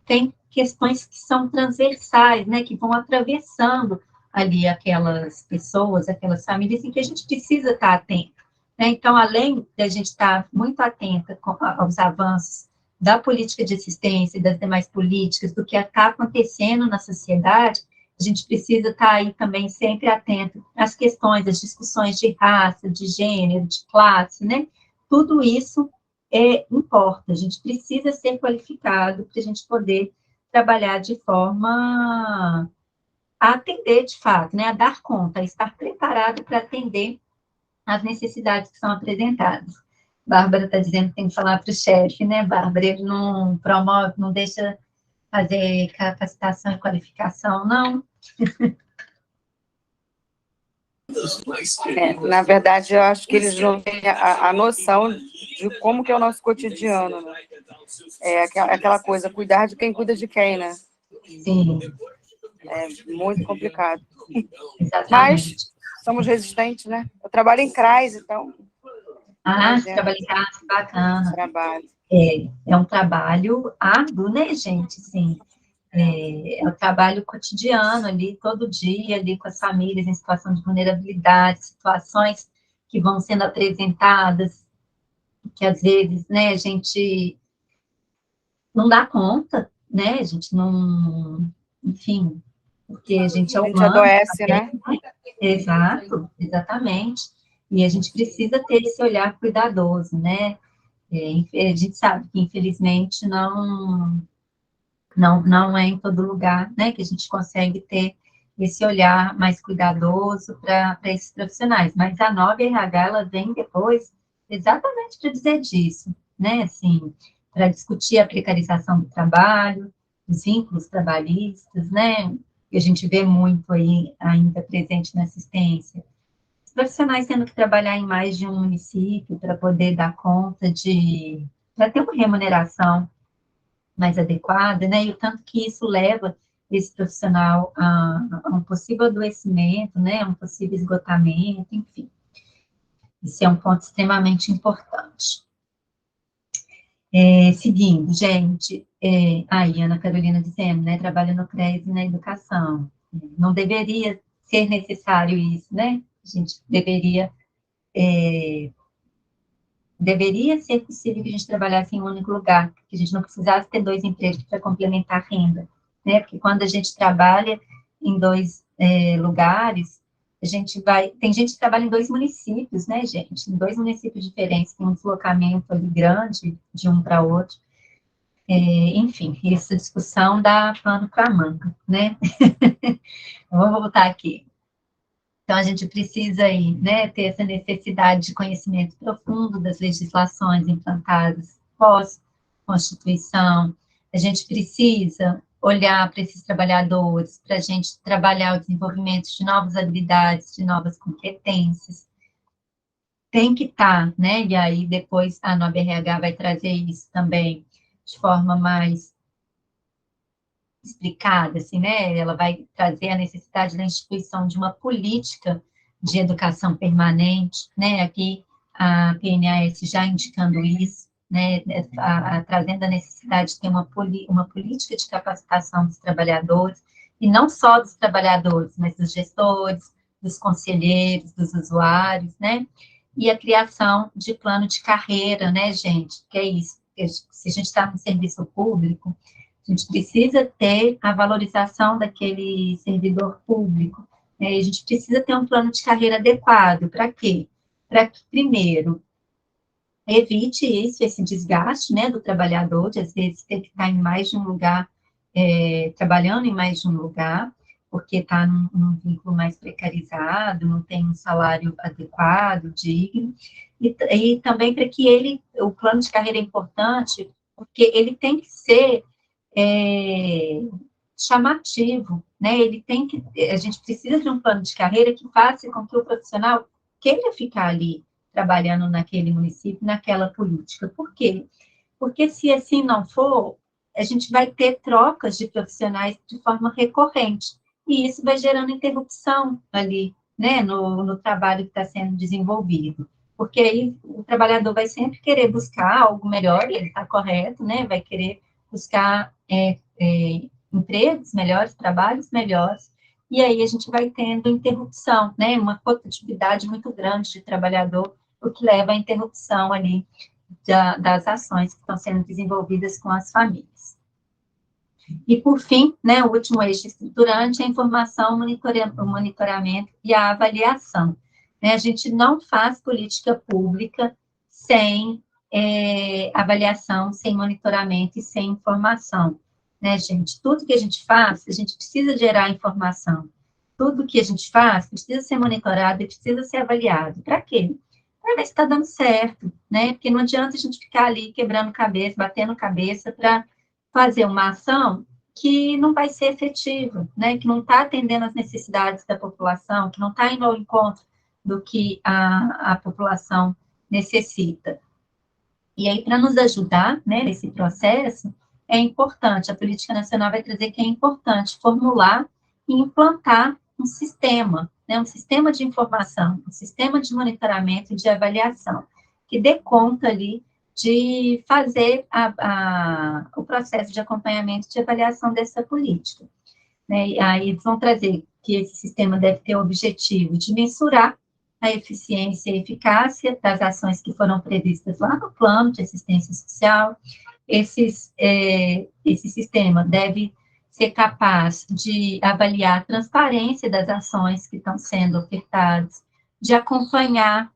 tem questões que são transversais, né, que vão atravessando ali aquelas pessoas, aquelas famílias, em que a gente precisa estar atento, né? Então, além da gente estar muito atenta aos avanços da política de assistência e das demais políticas, do que está acontecendo na sociedade, a gente precisa estar aí também sempre atento às questões, às discussões de raça, de gênero, de classe, né? Tudo isso importa, a gente precisa ser qualificado para a gente poder trabalhar de forma a atender, de fato, né? A dar conta, a estar preparado para atender as necessidades que são apresentadas. Bárbara está dizendo que tem que falar para o chefe, né, Bárbara? Ele não promove, não deixa fazer capacitação e qualificação, não? Na verdade, eu acho que eles não têm a noção de como que é o nosso cotidiano, né? É aquela coisa, cuidar de quem cuida de quem, né? Sim, É muito complicado. Mas exatamente. somos resistentes, né? Eu trabalho em CRAS, então, Ah, você imagina, trabalha em casa, bacana. trabalho. É um trabalho árduo, né, gente? Sim. É o trabalho cotidiano ali, todo dia, ali com as famílias em situação de vulnerabilidade, situações que vão sendo apresentadas, que às vezes, né, a gente não dá conta, né, a gente não, enfim, porque a gente é A gente humano adoece, também, né? né? Exato, exatamente. E a gente precisa ter esse olhar cuidadoso, né? A gente sabe que, infelizmente, não é em todo lugar, né, que a gente consegue ter esse olhar mais cuidadoso para esses profissionais. Mas a nova RH, ela vem depois exatamente para dizer disso, né, assim, para discutir a precarização do trabalho, os vínculos trabalhistas, né, que a gente vê muito aí ainda presente na assistência. Os profissionais tendo que trabalhar em mais de um município para poder dar conta para ter uma remuneração mais adequada, né? E o tanto que isso leva esse profissional a um possível adoecimento, né? A um possível esgotamento, enfim. Isso é um ponto extremamente importante. Seguindo, gente, aí Ana Carolina dizendo, né? Trabalho no CRES e na educação. Não deveria ser necessário isso, né? A gente deveria ser possível que a gente trabalhasse em um único lugar, que a gente não precisasse ter dois empregos para complementar a renda, né? Porque quando a gente trabalha em dois lugares, tem gente que trabalha em dois municípios, né, gente? Em dois municípios diferentes, tem um deslocamento ali grande de um para outro. Enfim, essa discussão dá pano para manga, né? Vamos voltar aqui. Então, a gente precisa aí, né, ter essa necessidade de conhecimento profundo das legislações implantadas pós-Constituição. A gente precisa olhar para esses trabalhadores, para a gente trabalhar o desenvolvimento de novas habilidades, de novas competências. Tem que estar, né, e aí depois a nova RH vai trazer isso também de forma mais explicada, assim, né? Ela vai trazer a necessidade da instituição de uma política de educação permanente, né? Aqui a PNAS já indicando isso, né? Trazendo a necessidade de ter uma política de capacitação dos trabalhadores, e não só dos trabalhadores, mas dos gestores, dos conselheiros, dos usuários, né? E a criação de plano de carreira, né, gente? Que é isso. Se a gente está no serviço público, a gente precisa ter a valorização daquele servidor público, né? A gente precisa ter um plano de carreira adequado. Para quê? Para que, primeiro, evite isso, esse desgaste, né, do trabalhador, de às vezes ter que estar em mais de um lugar, trabalhando em mais de um lugar, porque está num vínculo mais precarizado, não tem um salário adequado, digno, e também para que o plano de carreira é importante, porque ele tem que ser chamativo, né? A gente precisa de um plano de carreira que faça com que o profissional queira ficar ali trabalhando naquele município, naquela política. Por quê? Porque se assim não for, a gente vai ter trocas de profissionais de forma recorrente, e isso vai gerando interrupção ali, né, no trabalho que está sendo desenvolvido. Porque aí o trabalhador vai sempre querer buscar algo melhor, e ele está correto, né, vai querer buscar empregos melhores, trabalhos melhores, e aí a gente vai tendo interrupção, né, uma rotatividade muito grande de trabalhador, o que leva à interrupção ali das ações que estão sendo desenvolvidas com as famílias. E, por fim, né, o último eixo estruturante é a informação, o monitoramento e a avaliação. Né, a gente não faz política pública sem avaliação, sem monitoramento e sem informação. Né, gente? Tudo que a gente faz, a gente precisa gerar informação. Tudo que a gente faz precisa ser monitorado e precisa ser avaliado. Para quê? Para ver se está dando certo, né? Porque não adianta a gente ficar ali quebrando cabeça, batendo cabeça para fazer uma ação que não vai ser efetivo, né, que não está atendendo às necessidades da população, que não está indo ao encontro do que a população necessita. E aí, para nos ajudar, né, nesse processo, é importante, a política nacional vai trazer que é importante formular e implantar um sistema, né, um sistema de informação, um sistema de monitoramento e de avaliação, que dê conta ali de fazer o processo de acompanhamento e de avaliação dessa política. Né? E aí eles vão trazer que esse sistema deve ter o objetivo de mensurar a eficiência e eficácia das ações que foram previstas lá no plano de assistência social. Esse sistema deve ser capaz de avaliar a transparência das ações que estão sendo ofertadas, de acompanhar,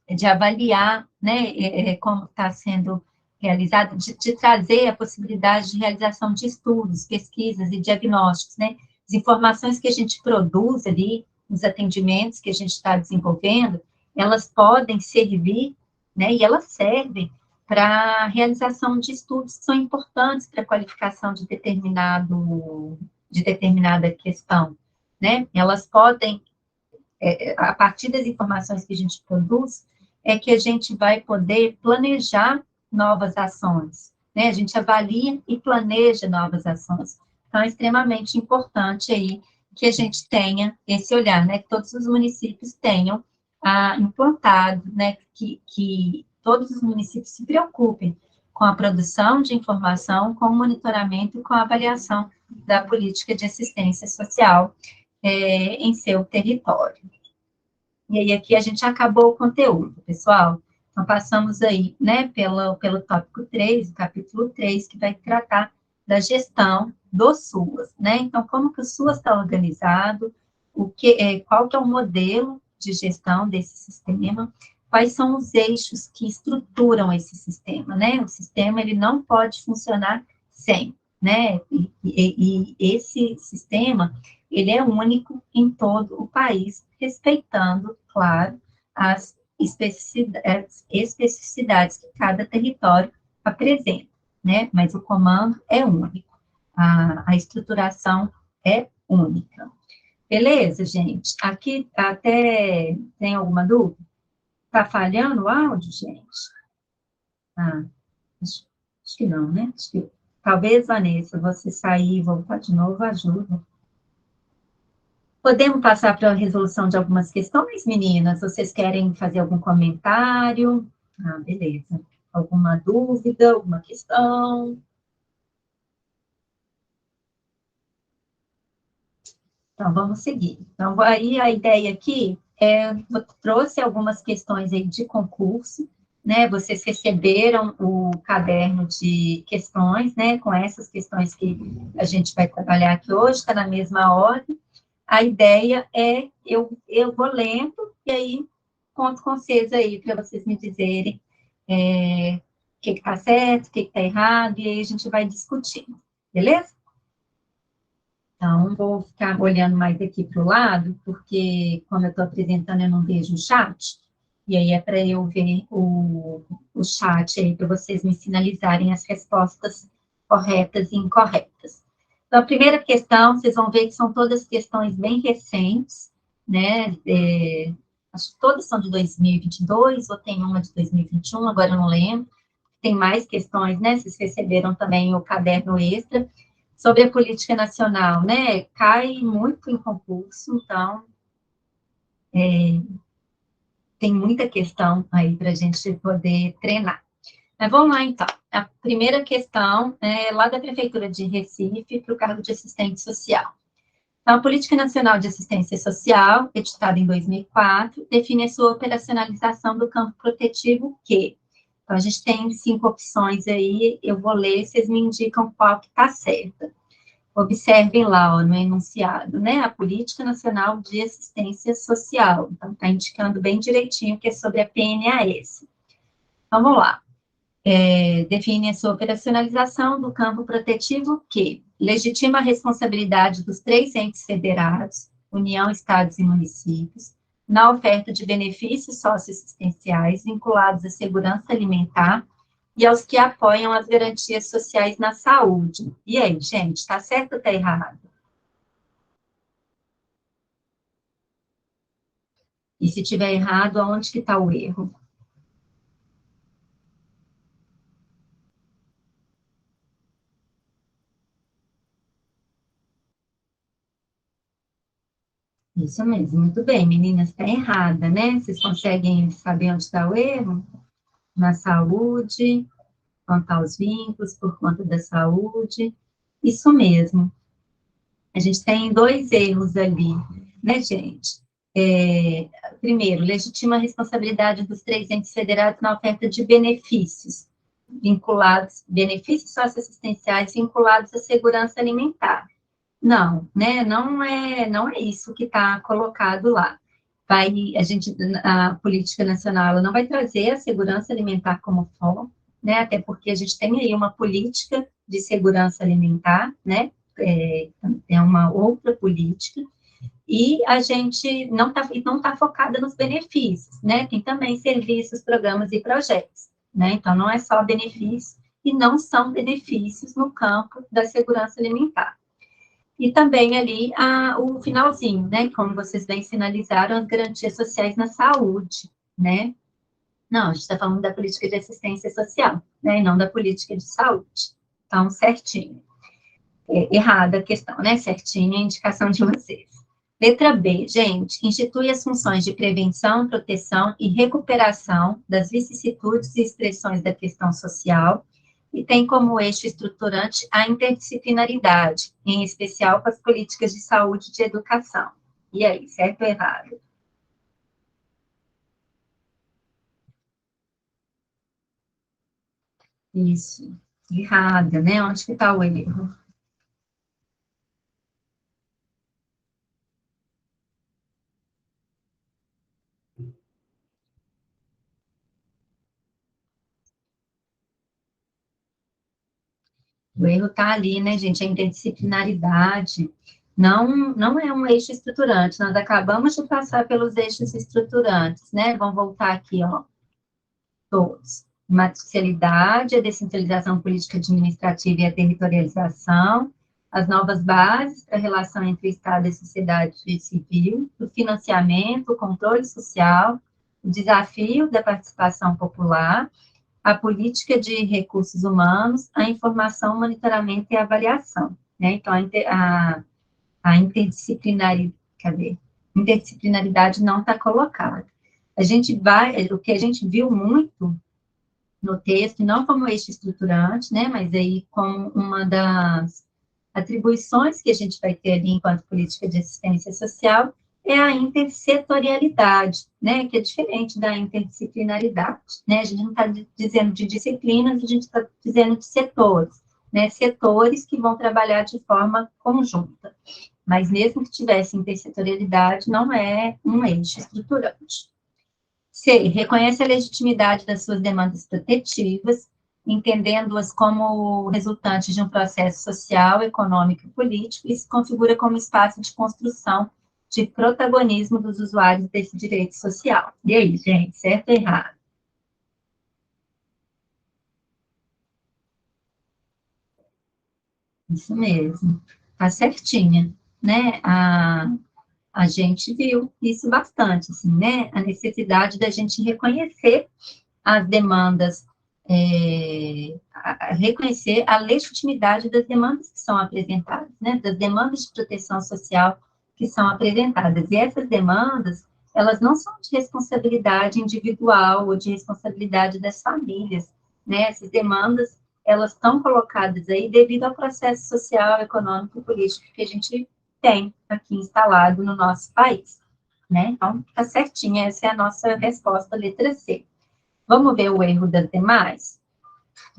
de avaliar, né, como está sendo realizado, de trazer a possibilidade de realização de estudos, pesquisas e diagnósticos, né, as informações que a gente produz ali, os atendimentos que a gente está desenvolvendo, elas podem servir, né, e elas servem para a realização de estudos que são importantes para a qualificação de determinada questão, né, elas podem, a partir das informações que a gente produz, é que a gente vai poder planejar novas ações, né, a gente avalia e planeja novas ações, então é extremamente importante aí que a gente tenha esse olhar, né, que todos os municípios tenham implantado, né, que todos os municípios se preocupem com a produção de informação, com o monitoramento e com a avaliação da política de assistência social em seu território. E aí aqui a gente acabou o conteúdo, pessoal. Então, passamos aí, né, pelo tópico 3, o capítulo 3, que vai tratar da gestão do SUAS, né? Então, como que o SUAS está organizado, qual que é o modelo de gestão desse sistema, quais são os eixos que estruturam esse sistema, né? O sistema, ele não pode funcionar sem, né? E esse sistema, ele é único em todo o país, respeitando, claro, as especificidades que cada território apresenta, né? Mas o comando é único, a estruturação é única. Beleza, gente? Aqui até tem alguma dúvida? Tá falhando o áudio, gente? Acho que não, né? Talvez, Vanessa, você sair e voltar de novo ajuda. Podemos passar para a resolução de algumas questões, meninas? Vocês querem fazer algum comentário? Beleza. Alguma dúvida, alguma questão? Então, vamos seguir. Então, aí a ideia aqui eu trouxe algumas questões aí de concurso, né? Vocês receberam o caderno de questões, né? Com essas questões que a gente vai trabalhar aqui hoje, está na mesma ordem. A ideia é, eu vou lendo, e aí conto com vocês aí, para vocês me dizerem o que está certo, o que está errado, e aí a gente vai discutindo, beleza? Então, vou ficar olhando mais aqui para o lado, porque, como eu estou apresentando, eu não vejo o chat, e aí é para eu ver o chat aí, para vocês me sinalizarem as respostas corretas e incorretas. Então, a primeira questão, vocês vão ver que são todas questões bem recentes, né, acho que todas são de 2022, ou tem uma de 2021, agora eu não lembro, tem mais questões, né, vocês receberam também o caderno extra, sobre a política nacional, né, cai muito em concurso, então, tem muita questão aí para a gente poder treinar. Mas vamos lá, então. A primeira questão é lá da Prefeitura de Recife para o cargo de assistente social. Então, a Política Nacional de Assistência Social, editada em 2004, define a sua operacionalização do campo protetivo que. Então, a gente tem 5 opções aí, eu vou ler, vocês me indicam qual que está certa. Observem lá, ó, no enunciado, né, a Política Nacional de Assistência Social. Então, está indicando bem direitinho que é sobre a PNAS. Então, vamos lá. Define a sua operacionalização do campo protetivo que legitima a responsabilidade dos 3 entes federados, União, Estados e Municípios, na oferta de benefícios socioassistenciais vinculados à segurança alimentar, e aos que apoiam as garantias sociais na saúde. E aí, gente, está certo ou está errado? E se tiver errado, aonde que está o erro? Isso mesmo, muito bem, meninas, está errada, né? Vocês conseguem saber onde está o erro? Na saúde, quanto aos vínculos, por conta da saúde. Isso mesmo. A gente tem dois erros ali, né, gente? Primeiro, legitima a responsabilidade dos três entes federados na oferta de benefícios vinculados, benefícios socioassistenciais vinculados à segurança alimentar. Não, né? Não é isso que está colocado lá. A política nacional ela não vai trazer a segurança alimentar como foco, né? Até porque a gente tem aí uma política de segurança alimentar, né? É uma outra política, e a gente não tá focada nos benefícios, né? Tem também serviços, programas e projetos, né? Então, não é só benefício, e não são benefícios no campo da segurança alimentar. E também ali o finalzinho, né? Como vocês bem sinalizaram, as garantias sociais na saúde, né? Não, a gente está falando da política de assistência social, né? E não da política de saúde. Então, certinho. Errada a questão, né? Certinho a indicação de vocês. Letra B, gente, institui as funções de prevenção, proteção e recuperação das vicissitudes e expressões da questão social, e tem como eixo estruturante a interdisciplinaridade, em especial com as políticas de saúde e de educação. E aí, certo ou errado? Isso, errada, né? Onde que está o erro? O erro está ali, né, gente? A interdisciplinaridade não é um eixo estruturante. Nós acabamos de passar pelos eixos estruturantes, né? Vamos voltar aqui, ó, todos. Matricialidade, a descentralização política administrativa e a territorialização, as novas bases para a relação entre o Estado e a sociedade civil, o financiamento, o controle social, o desafio da participação popular, a política de recursos humanos, a informação, monitoramento e avaliação, né? Então, a interdisciplinaridade, cadê? Interdisciplinaridade não está colocada. O que a gente viu muito no texto, não como eixo estruturante, né, mas aí como uma das atribuições que a gente vai ter ali enquanto política de assistência social, é a intersetorialidade, né, que é diferente da interdisciplinaridade, né, a gente não está dizendo de disciplinas, a gente está dizendo de setores, né, setores que vão trabalhar de forma conjunta, mas mesmo que tivesse intersetorialidade, não é um eixo estruturante. C, reconhece a legitimidade das suas demandas protetivas, entendendo-as como resultantes de um processo social, econômico e político, e se configura como espaço de construção de protagonismo dos usuários desse direito social. E aí, gente, certo ou errado? Isso mesmo, tá certinha, né? A gente viu isso bastante, assim, né? A necessidade da gente reconhecer as demandas, reconhecer a legitimidade das demandas que são apresentadas, né, das demandas de proteção social que são apresentadas. E essas demandas, elas não são de responsabilidade individual ou de responsabilidade das famílias, né, essas demandas, elas estão colocadas aí devido ao processo social, econômico e político que a gente tem aqui instalado no nosso país, né, então, tá certinha, essa é a nossa resposta, letra C. Vamos ver o erro das demais?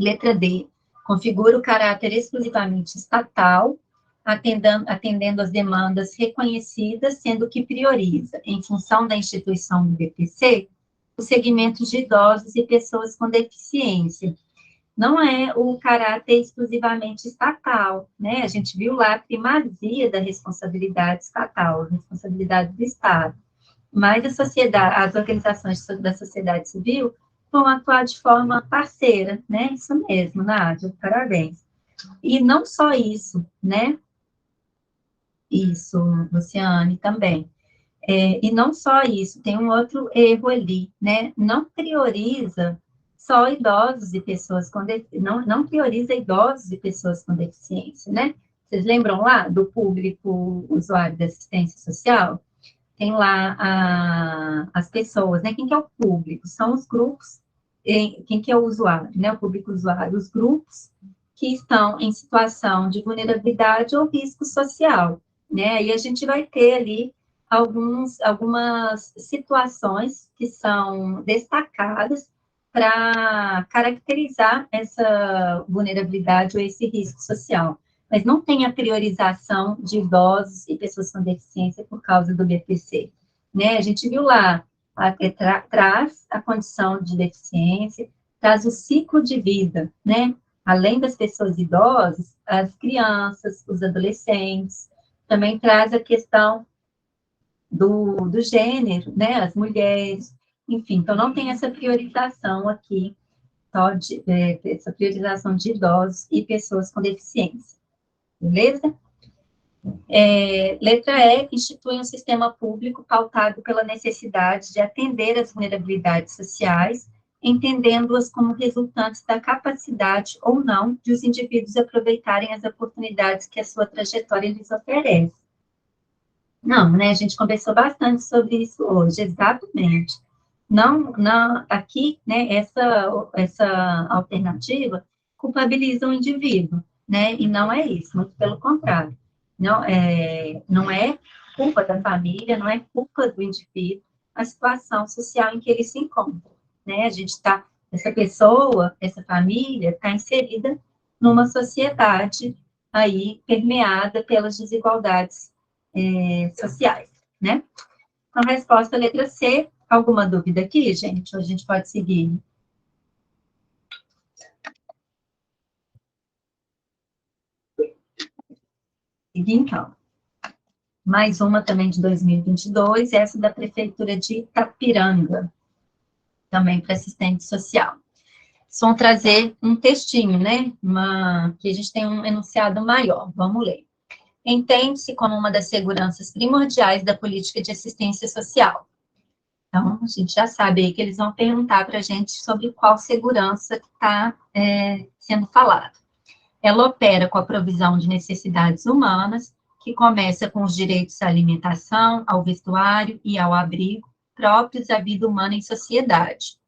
Letra D. Configura o caráter exclusivamente estatal, atendendo às demandas reconhecidas, sendo que prioriza, em função da instituição do BPC, os segmentos de idosos e pessoas com deficiência. Não é o caráter exclusivamente estatal, né? A gente viu lá a primazia da responsabilidade estatal, responsabilidade do Estado. Mas a sociedade, as organizações da sociedade civil vão atuar de forma parceira, né? Isso mesmo, Nádia, parabéns. E não só isso, né? Isso, Luciane, também. E não só isso, tem um outro erro ali, né? Não prioriza só idosos e pessoas com não prioriza idosos e pessoas com deficiência, né? Vocês lembram lá do público usuário da assistência social? Tem lá as pessoas, né? Quem que é o público? São os grupos, quem que é o usuário, né? O público usuário, os grupos que estão em situação de vulnerabilidade ou risco social, né? E a gente vai ter ali algumas situações que são destacadas para caracterizar essa vulnerabilidade ou esse risco social. Mas não tem a priorização de idosos e pessoas com deficiência por causa do BPC. Né? A gente viu lá, traz a condição de deficiência, traz o ciclo de vida, né? Além das pessoas idosas, as crianças, os adolescentes, também traz a questão do gênero, né, as mulheres, enfim, então não tem essa priorização aqui, essa priorização de idosos e pessoas com deficiência, beleza? Letra E, institui um sistema público pautado pela necessidade de atender às vulnerabilidades sociais, entendendo-as como resultantes da capacidade ou não de os indivíduos aproveitarem as oportunidades que a sua trajetória lhes oferece. Não, né? A gente conversou bastante sobre isso hoje, exatamente. Não, aqui, né? Essa alternativa culpabiliza o indivíduo, né? E não é isso, muito pelo contrário. Não é culpa da família, não é culpa do indivíduo a situação social em que ele se encontra, né? Essa pessoa, essa família está inserida numa sociedade aí permeada pelas desigualdades sociais, né? Então, resposta letra C. Alguma dúvida aqui, gente? Ou a gente pode seguir? Seguir, então. Mais uma também de 2022, essa da Prefeitura de Itapiranga, também para assistente social. Vão trazer um textinho, né? Que a gente tem um enunciado maior. Vamos ler. Entende-se como uma das seguranças primordiais da política de assistência social. Então, a gente já sabe aí que eles vão perguntar para a gente sobre qual segurança que está sendo falado. Ela opera com a provisão de necessidades humanas, que começa com os direitos à alimentação, ao vestuário e ao abrigo, próprios à vida humana em sociedade.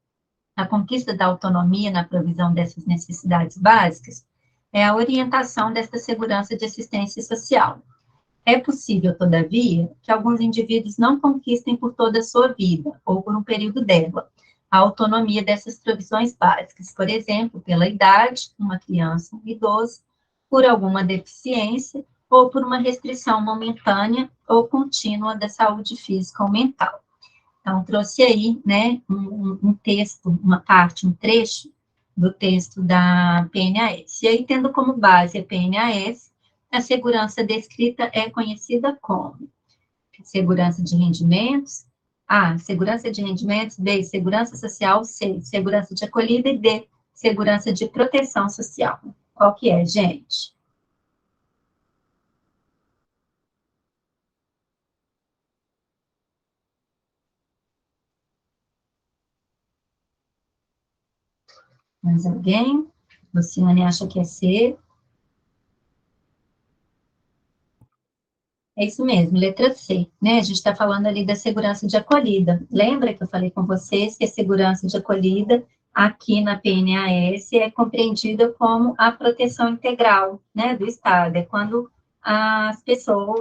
A conquista da autonomia na provisão dessas necessidades básicas é a orientação desta segurança de assistência social. É possível, todavia, que alguns indivíduos não conquistem por toda a sua vida, ou por um período dela, a autonomia dessas provisões básicas, por exemplo, pela idade, uma criança, um idoso, por alguma deficiência, ou por uma restrição momentânea ou contínua da saúde física ou mental. Então, trouxe aí, né, um texto, uma parte, um trecho do texto da PNAS. E aí, tendo como base a PNAS, a segurança descrita é conhecida como segurança de rendimentos, A, segurança de rendimentos, B, segurança social, C, segurança de acolhida e D, segurança de proteção social. Qual que é, gente? Mais alguém? Luciane acha que é C. É isso mesmo, letra C, né? A gente está falando ali da segurança de acolhida. Lembra que eu falei com vocês que a segurança de acolhida, aqui na PNAS, é compreendida como a proteção integral, né, do Estado. É quando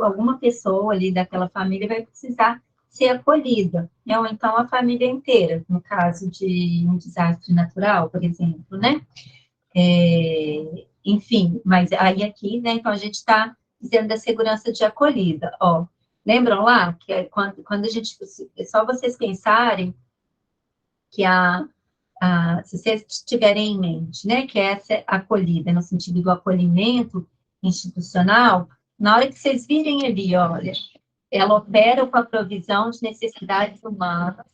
alguma pessoa ali daquela família vai precisar ser acolhida, né? Ou então a família inteira, no caso de um desastre natural, por exemplo, né? Enfim, mas aí aqui, né, então a gente está dizendo da segurança de acolhida, ó. Lembram lá que quando a gente, é só vocês pensarem que se vocês tiverem em mente, né, que essa acolhida, no sentido do acolhimento institucional, na hora que vocês virem ali, olha, ela opera com a provisão de necessidades humanas,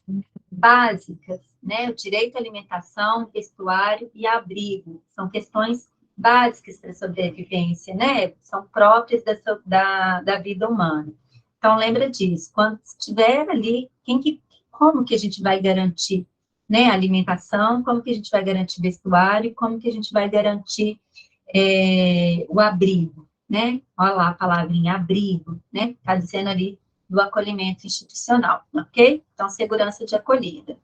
básicas, né? O direito à alimentação, vestuário e abrigo. São questões básicas para a sobrevivência, né? São próprias da vida humana. Então, lembra disso. Quando estiver ali, como que a gente vai garantir, né, a alimentação, como que a gente vai garantir vestuário, como que a gente vai garantir o abrigo, né? Olha lá a palavrinha abrigo, né? Está dizendo ali do acolhimento institucional, ok? Então, segurança de acolhida.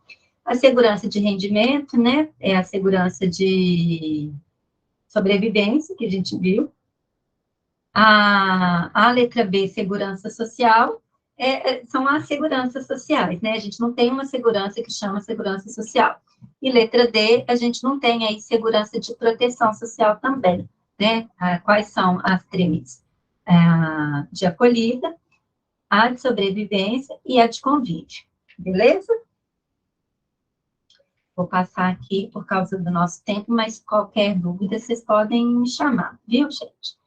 A segurança de rendimento, né? É a segurança de sobrevivência, que a gente viu. A letra B, segurança social, são as seguranças sociais, né? A gente não tem uma segurança que chama segurança social. E letra D, a gente não tem aí segurança de proteção social também, né? Quais são as três? De acolhida, a de sobrevivência e a de convívio, beleza? Vou passar aqui por causa do nosso tempo, mas qualquer dúvida vocês podem me chamar, viu, gente?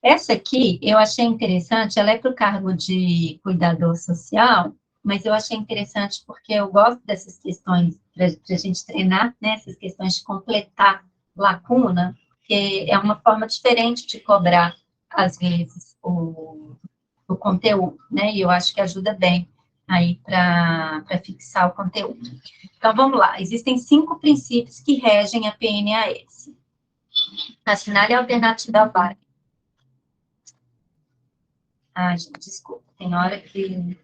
Essa aqui eu achei interessante, ela é para o cargo de cuidador social, mas eu achei interessante porque eu gosto dessas questões para a gente treinar, né, essas questões de completar lacuna, que é uma forma diferente de cobrar, às vezes, o conteúdo, né, e eu acho que ajuda bem aí para fixar o conteúdo. Então, vamos lá, existem 5 princípios que regem a PNAS. Assinale a alternativa válida. Gente, desculpa, tem hora que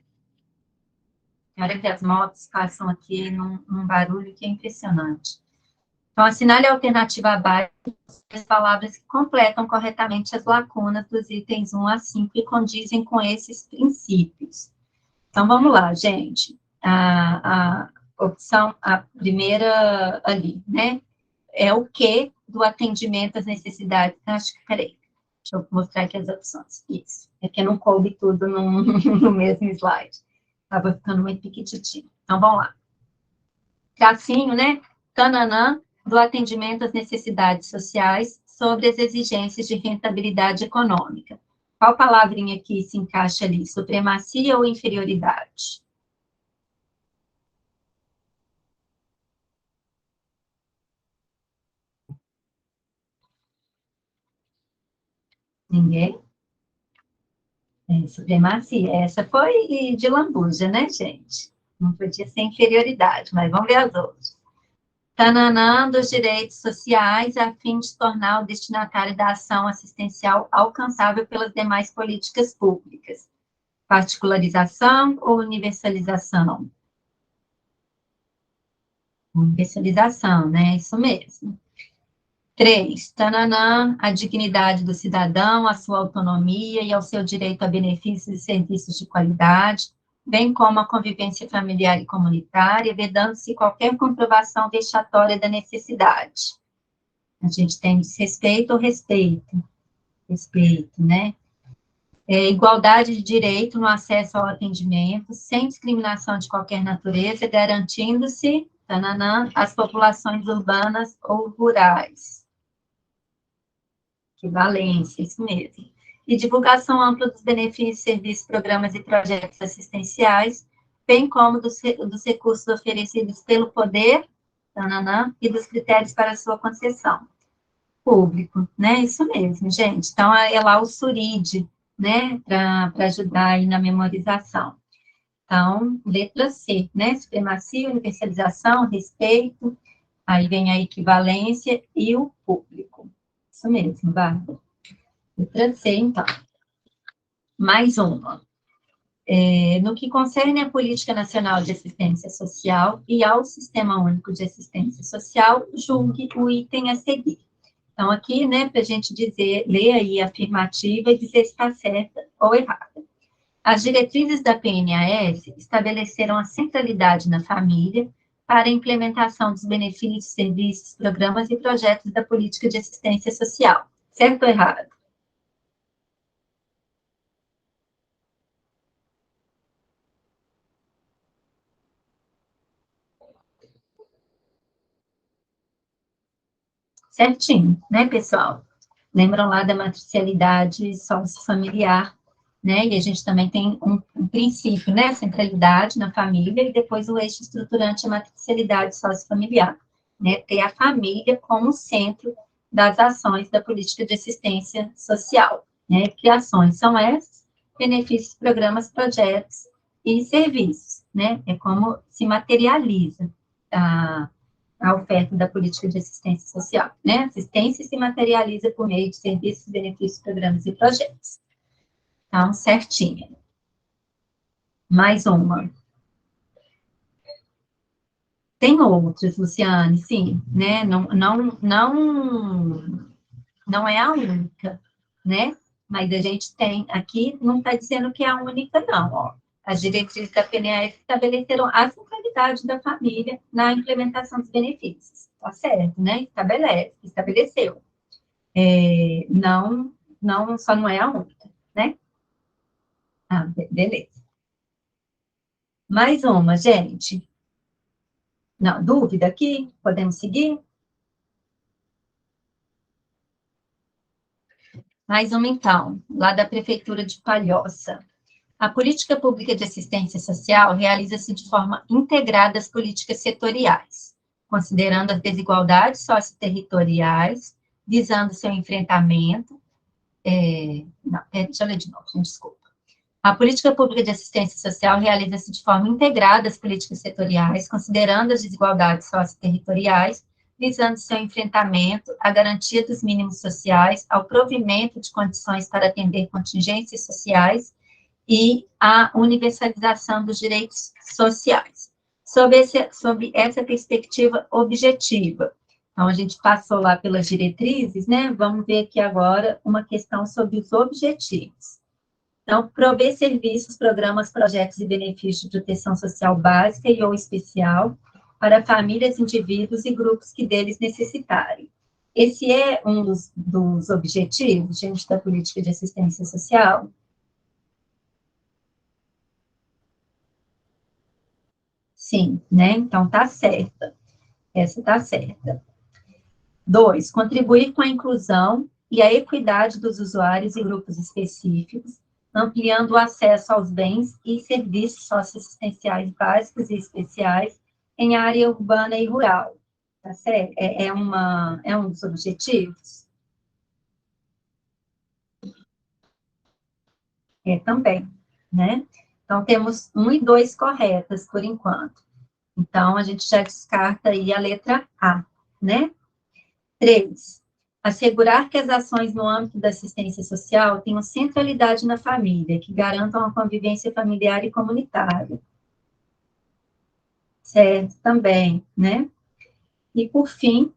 as motos passam aqui num barulho que é impressionante. Então, assinale a alternativa abaixo as palavras que completam corretamente as lacunas dos itens 1 a 5 e condizem com esses princípios. Então, vamos lá, gente. A opção, a primeira ali, né? É o que do atendimento às necessidades. Acho que, peraí, deixa eu mostrar aqui as opções. Isso, é que não coube tudo no mesmo slide. Estava ficando muito piquititinho. Então, vamos lá. Tracinho, né? Tananã, do atendimento às necessidades sociais sobre as exigências de rentabilidade econômica. Qual palavrinha aqui se encaixa ali? Supremacia ou inferioridade? Ninguém? Supremacia. Essa foi de lambuja, né, gente? Não podia ser inferioridade, mas vamos ver as outras. Tananã dos direitos sociais a fim de tornar o destinatário da ação assistencial alcançável pelas demais políticas públicas. Particularização ou universalização? Universalização, né? Isso mesmo. 3. Tananã, a dignidade do cidadão, a sua autonomia e ao seu direito a benefícios e serviços de qualidade, bem como a convivência familiar e comunitária, vedando-se qualquer comprovação vexatória da necessidade. A gente tem desrespeito ou respeito? Respeito, né? Igualdade de direito no acesso ao atendimento, sem discriminação de qualquer natureza, garantindo-se, tananã, as populações urbanas ou rurais. Equivalência, isso mesmo. E divulgação ampla dos benefícios, serviços, programas e projetos assistenciais, bem como dos recursos oferecidos pelo poder, tananã, e dos critérios para sua concessão. Público, né? Isso mesmo, gente. Então, é lá o SURID, né? Para ajudar aí na memorização. Então, letra C, né? Supremacia, universalização, respeito, aí vem a equivalência e o público. Isso mesmo, Bárbara. Letra C, então. Mais uma. No que concerne à Política Nacional de Assistência Social e ao Sistema Único de Assistência Social, julgue o item a seguir. Então, aqui, né, para a gente dizer, ler aí a afirmativa e dizer se está certa ou errada. As diretrizes da PNAS estabeleceram a centralidade na família para a implementação dos benefícios, serviços, programas e projetos da política de assistência social. Certo ou errado? Certinho, né, pessoal? Lembram lá da matricialidade sócio-familiar né? E a gente também tem um princípio, né? Centralidade na família, e depois o eixo estruturante, a matricialidade sociofamiliar, né? Ter a família como centro das ações da política de assistência social, né? Que ações são essas? Benefícios, programas, projetos e serviços, né? É como se materializa a oferta da política de assistência social, né? Assistência se materializa por meio de serviços, benefícios, programas e projetos. Então, certinho. Mais uma. Tem outras, Luciane, sim, né? Não é a única, né? Mas a gente tem aqui, não está dizendo que é a única, não, ó. As diretrizes da PNAF estabeleceram a centralidade da família na implementação dos benefícios, tá certo, né? Estabeleceu. Só não é a única, né? Ah, beleza. Mais uma, gente. Não, dúvida aqui? Podemos seguir? Mais uma, então, lá da Prefeitura de Palhoça. A política pública de assistência social realiza-se de forma integrada às políticas setoriais, considerando as desigualdades socioterritoriais, visando seu enfrentamento. Deixa eu ler de novo, desculpa. A política pública de assistência social realiza-se de forma integrada às políticas setoriais, considerando as desigualdades socioterritoriais, visando seu enfrentamento, à garantia dos mínimos sociais, ao provimento de condições para atender contingências sociais e à universalização dos direitos sociais. Sob essa perspectiva objetiva. Então, a gente passou lá pelas diretrizes, né? Vamos ver aqui agora uma questão sobre os objetivos. Então, prover serviços, programas, projetos e benefícios de proteção social básica e ou especial para famílias, indivíduos e grupos que deles necessitarem. Esse é um dos objetivos, gente, da política de assistência social? Sim, né? Então, tá certa. Essa tá certa. 2, contribuir com a inclusão e a equidade dos usuários e grupos específicos, ampliando o acesso aos bens e serviços socioassistenciais básicos e especiais em área urbana e rural. Tá certo? É um dos objetivos? Também, né? Então, temos 1 e 2 corretas, por enquanto. Então, a gente já descarta aí a letra A, né? 3, assegurar que as ações no âmbito da assistência social tenham centralidade na família, que garantam a convivência familiar e comunitária. Certo, também, né? E, por fim,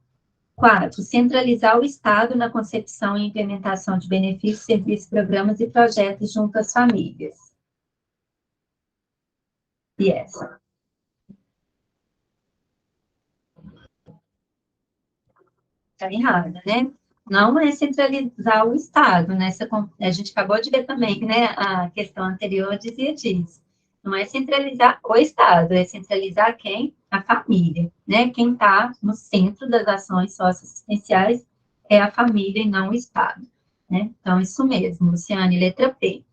4, centralizar o Estado na concepção e implementação de benefícios, serviços, programas e projetos junto às famílias. E essa? Está errada, né? Não é centralizar o Estado, né? A gente acabou de ver também, né? A questão anterior dizia disso. Não é centralizar o Estado, é centralizar quem? A família, né? Quem está no centro das ações socioassistenciais é a família e não o Estado, né? Então, isso mesmo, Luciane, letra P.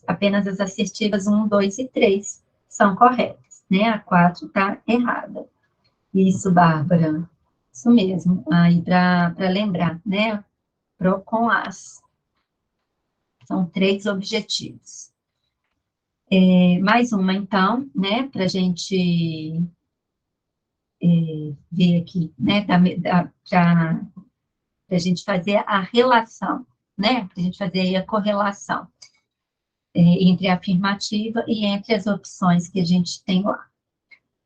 Apenas as assertivas 1, 2 e 3 são corretas, né? A 4 está errada. Isso, Bárbara. Isso mesmo, aí para lembrar, né? Pro com as. São 3 objetivos. Mais uma, então, né? Para a gente ver aqui, né? Para a gente fazer a relação, né? Para a gente fazer aí a correlação entre a afirmativa e entre as opções que a gente tem lá.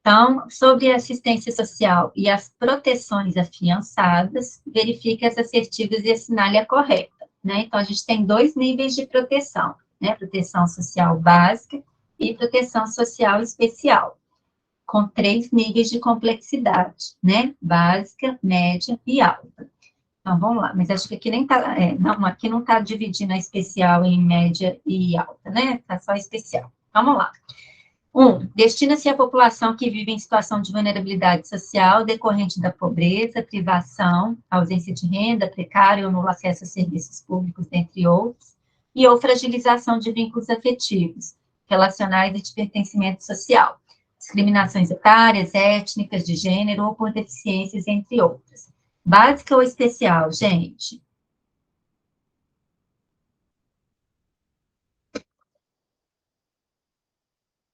Então, sobre a assistência social e as proteções afiançadas, verifique as assertivas e assinale a correta, né? Então, a gente tem 2 níveis de proteção, né? Proteção social básica e proteção social especial, com 3 níveis de complexidade, né? Básica, média e alta. Então, vamos lá, mas acho que aqui nem tá, não, aqui não está dividindo a especial em média e alta, né? Está só especial. Vamos lá. 1, destina-se à população que vive em situação de vulnerabilidade social decorrente da pobreza, privação, ausência de renda, precário ou nulo acesso a serviços públicos, dentre outros, e ou fragilização de vínculos afetivos, relacionais e de pertencimento social, discriminações etárias, étnicas, de gênero ou por deficiências, entre outras. Básica ou especial, gente?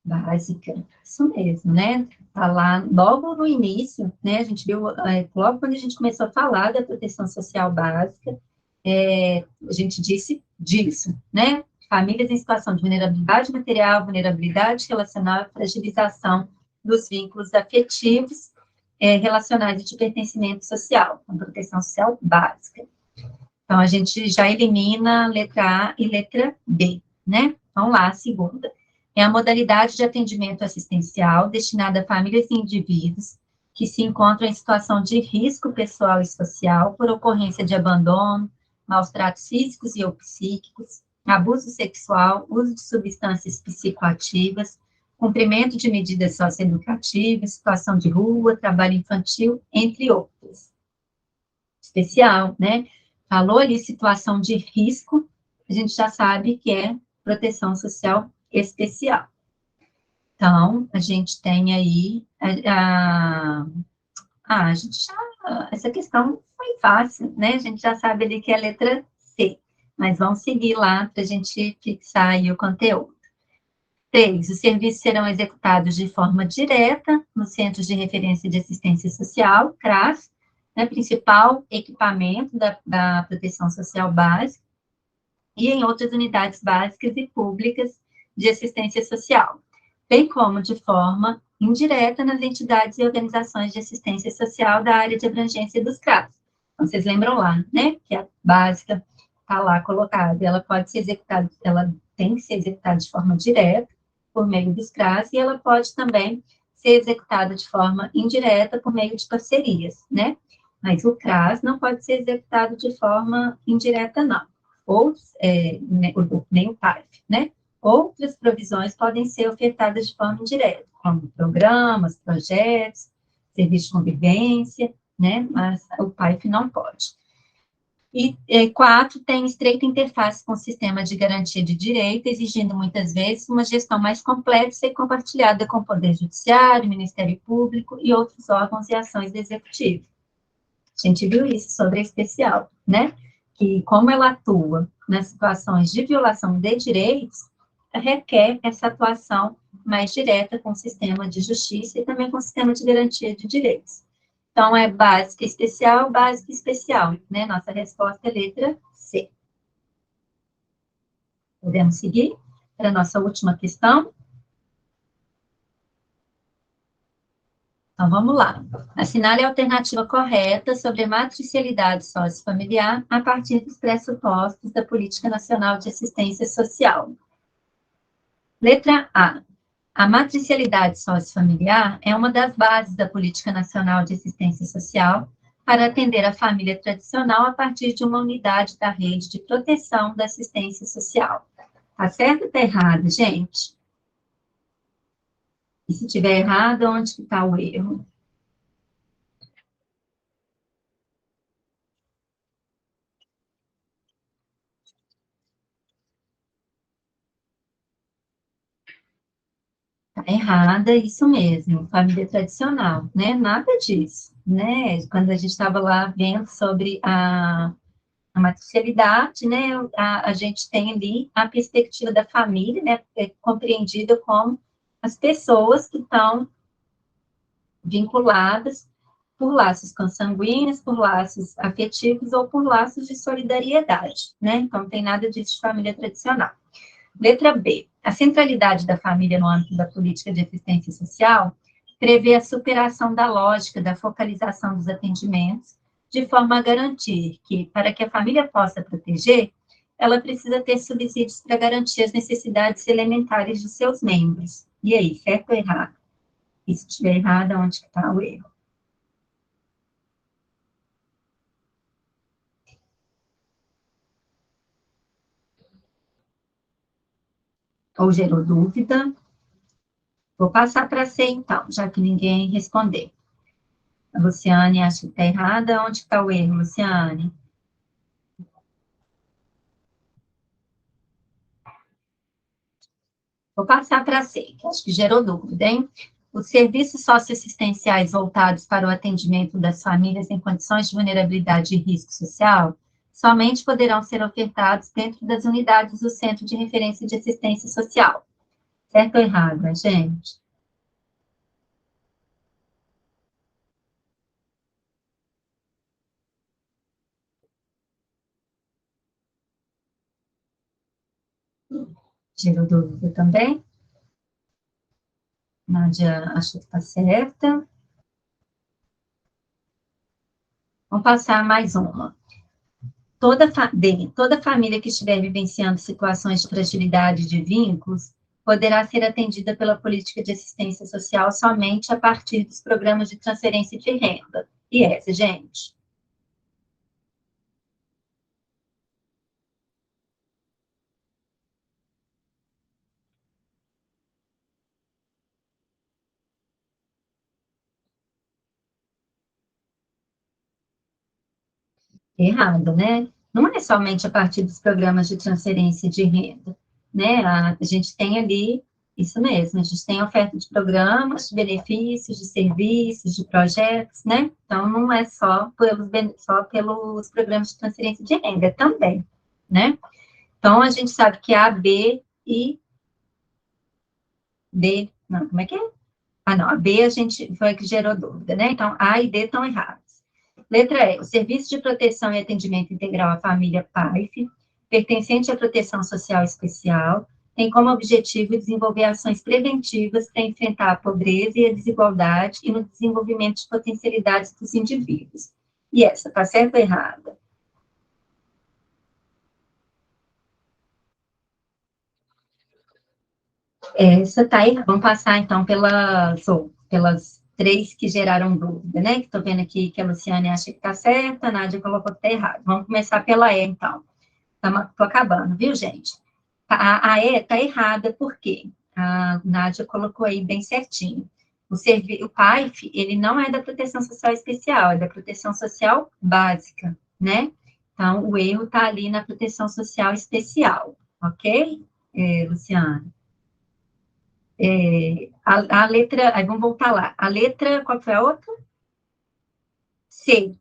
Básica, isso mesmo, né? Tá lá logo no início, né? A gente viu, logo quando a gente começou a falar da proteção social básica, a gente disse disso, né? Famílias em situação de vulnerabilidade material, vulnerabilidade relacional e fragilização dos vínculos afetivos, relacionais e de pertencimento social, com proteção social básica. Então, a gente já elimina a letra A e letra B, né? Vamos lá, a segunda. É a modalidade de atendimento assistencial destinada a famílias e indivíduos que se encontram em situação de risco pessoal e social por ocorrência de abandono, maus tratos físicos e ou psíquicos, abuso sexual, uso de substâncias psicoativas, cumprimento de medidas socioeducativas, situação de rua, trabalho infantil, entre outros. Especial, né? Falou ali situação de risco, a gente já sabe que é proteção social especial. Então, a gente tem aí a gente já, essa questão foi fácil, né? A gente já sabe ali que é a letra C, mas vamos seguir lá para a gente fixar aí o conteúdo. 3. Os serviços serão executados de forma direta nos Centros de Referência de Assistência Social, CRAS, né, principal equipamento da proteção social básica, e em outras unidades básicas e públicas de assistência social, bem como de forma indireta nas entidades e organizações de assistência social da área de abrangência dos CRAS. Então, vocês lembram lá, né, que a básica está lá colocada, ela pode ser executada, ela tem que ser executada de forma direta, por meio dos CRAS, e ela pode também ser executada de forma indireta por meio de parcerias, né? Mas o CRAS não pode ser executado de forma indireta, não. Outros, nem o PARF, né? Outras provisões podem ser ofertadas de forma indireta, como programas, projetos, serviço de convivência, né? Mas o PARF não pode. E 4, tem estreita interface com o sistema de garantia de direito, exigindo muitas vezes uma gestão mais complexa e compartilhada com o Poder Judiciário, Ministério Público e outros órgãos e ações do Executivo. A gente viu isso sobre a especial, né? Que como ela atua nas situações de violação de direitos, requer essa atuação mais direta com o sistema de justiça e também com o sistema de garantia de direitos. Então, é básica especial, né? Nossa resposta é letra C. Podemos seguir para a nossa última questão? Então, vamos lá. Assinale a alternativa correta sobre a matricialidade sociofamiliar a partir dos pressupostos da Política Nacional de Assistência Social. Letra A. A matricialidade sociofamiliar é uma das bases da Política Nacional de Assistência Social para atender a família tradicional a partir de uma unidade da rede de proteção da assistência social. Tá certo ou tá errado, gente? E se tiver errado, onde que está o erro? Tá errada, isso mesmo, família tradicional, né? Nada disso, né? Quando a gente estava lá vendo sobre a matricialidade, né, a gente tem ali a perspectiva da família, né, compreendida como as pessoas que estão vinculadas por laços consanguíneos, por laços afetivos ou por laços de solidariedade, né, então não tem nada disso de família tradicional. Letra B. A centralidade da família no âmbito da política de assistência social prevê a superação da lógica da focalização dos atendimentos, de forma a garantir que, para que a família possa proteger, ela precisa ter subsídios para garantir as necessidades elementares de seus membros. E aí, certo ou errado? E se estiver errado, onde está o erro? Ou gerou dúvida? Vou passar para C, então, já que ninguém respondeu. A Luciane acha que está errada. Onde está o erro, Luciane? Vou passar para C, que acho que gerou dúvida, hein? Os serviços socioassistenciais voltados para o atendimento das famílias em condições de vulnerabilidade e risco social somente poderão ser ofertados dentro das unidades do Centro de Referência de Assistência Social. Certo ou errado, né, gente? Gerou dúvida também? Nádia achou que está certa. Vamos passar mais uma. Toda família que estiver vivenciando situações de fragilidade de vínculos poderá ser atendida pela política de assistência social somente a partir dos programas de transferência de renda. E essa, gente? Errado, né? Não é somente a partir dos programas de transferência de renda, né? A gente tem ali, isso mesmo, a gente tem oferta de programas, de benefícios, de serviços, de projetos, né? Então, não é só pelos programas de transferência de renda, é também, né? Então, a gente sabe que A, B e D, não, como é que é? Ah, não, a B a gente foi a que gerou dúvida, né? Então, A e D estão errados. Letra E, o Serviço de Proteção e Atendimento Integral à Família PAIF, pertencente à Proteção Social Especial, tem como objetivo desenvolver ações preventivas para enfrentar a pobreza e a desigualdade e no desenvolvimento de potencialidades dos indivíduos. E essa, está certa ou errada? Essa está errada. Vamos passar, então, pelas três que geraram dúvida, né? Que estou vendo aqui que a Luciane acha que está certa, a Nádia colocou que está errado. Vamos começar pela E, então. Estou acabando, viu, gente? A E está errada, por quê? A Nádia colocou aí bem certinho. O PAIF, ele não é da proteção social especial, é da proteção social básica, né? Então, o erro está ali na proteção social especial, ok, Luciana? A letra, aí vamos voltar lá. A letra, qual foi a outra? C.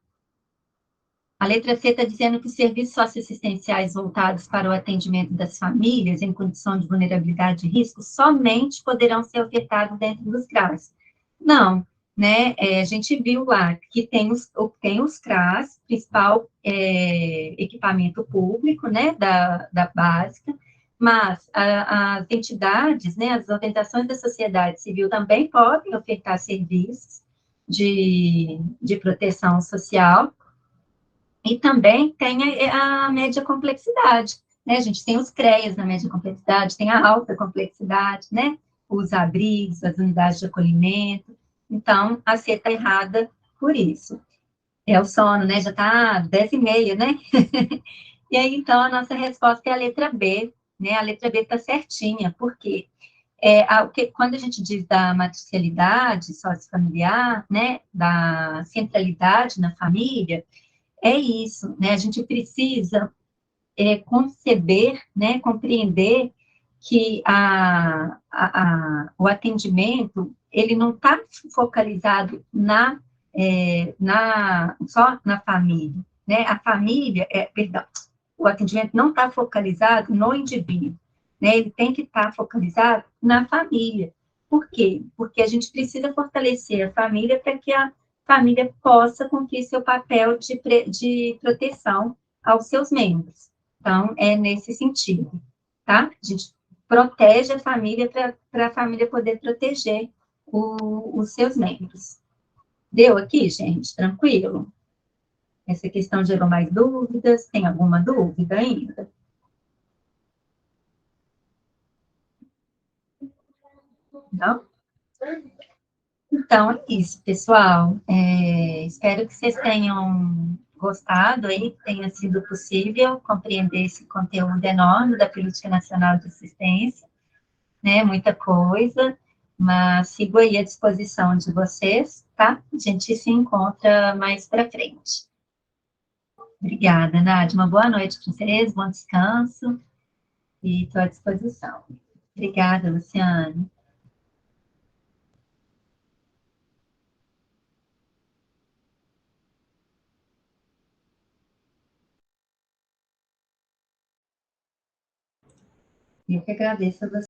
A letra C está dizendo que os serviços socioassistenciais voltados para o atendimento das famílias em condição de vulnerabilidade e risco somente poderão ser ofertados dentro dos CRAS. Não, né? A gente viu lá que tem os CRAS, principal equipamento público, né, da básica, mas as entidades, né, as organizações da sociedade civil também podem ofertar serviços de proteção social, e também tem a média complexidade, né? A gente tem os CREAs na média complexidade, tem a alta complexidade, né? Os abrigos, as unidades de acolhimento. Então, a C está errada por isso. É o sono, né? Já está 10h30, né? E aí, então, a nossa resposta é a letra B, né? A letra B está certinha, por quê? Quando a gente diz da matricialidade sociofamiliar, né? Da centralidade na família, é isso, né? A gente precisa conceber, né, compreender que o atendimento, ele não está focalizado só na família, né? A família, perdão, o atendimento não está focalizado no indivíduo, né? Ele tem que estar focalizado na família. Por quê? Porque a gente precisa fortalecer a família para que a família possa cumprir seu papel de proteção aos seus membros. Então, é nesse sentido, tá? A gente protege a família para a família poder proteger os seus membros. Deu aqui, gente? Tranquilo? Essa questão gerou mais dúvidas? Tem alguma dúvida ainda? Não? Então, é isso, pessoal. Espero que vocês tenham gostado aí, que tenha sido possível compreender esse conteúdo enorme da Política Nacional de Assistência, né? Muita coisa, mas sigo aí à disposição de vocês, tá? A gente se encontra mais para frente. Obrigada, Nádia. Uma boa noite para vocês, bom descanso e estou à disposição. Obrigada, Luciane. Eu que agradeço a você.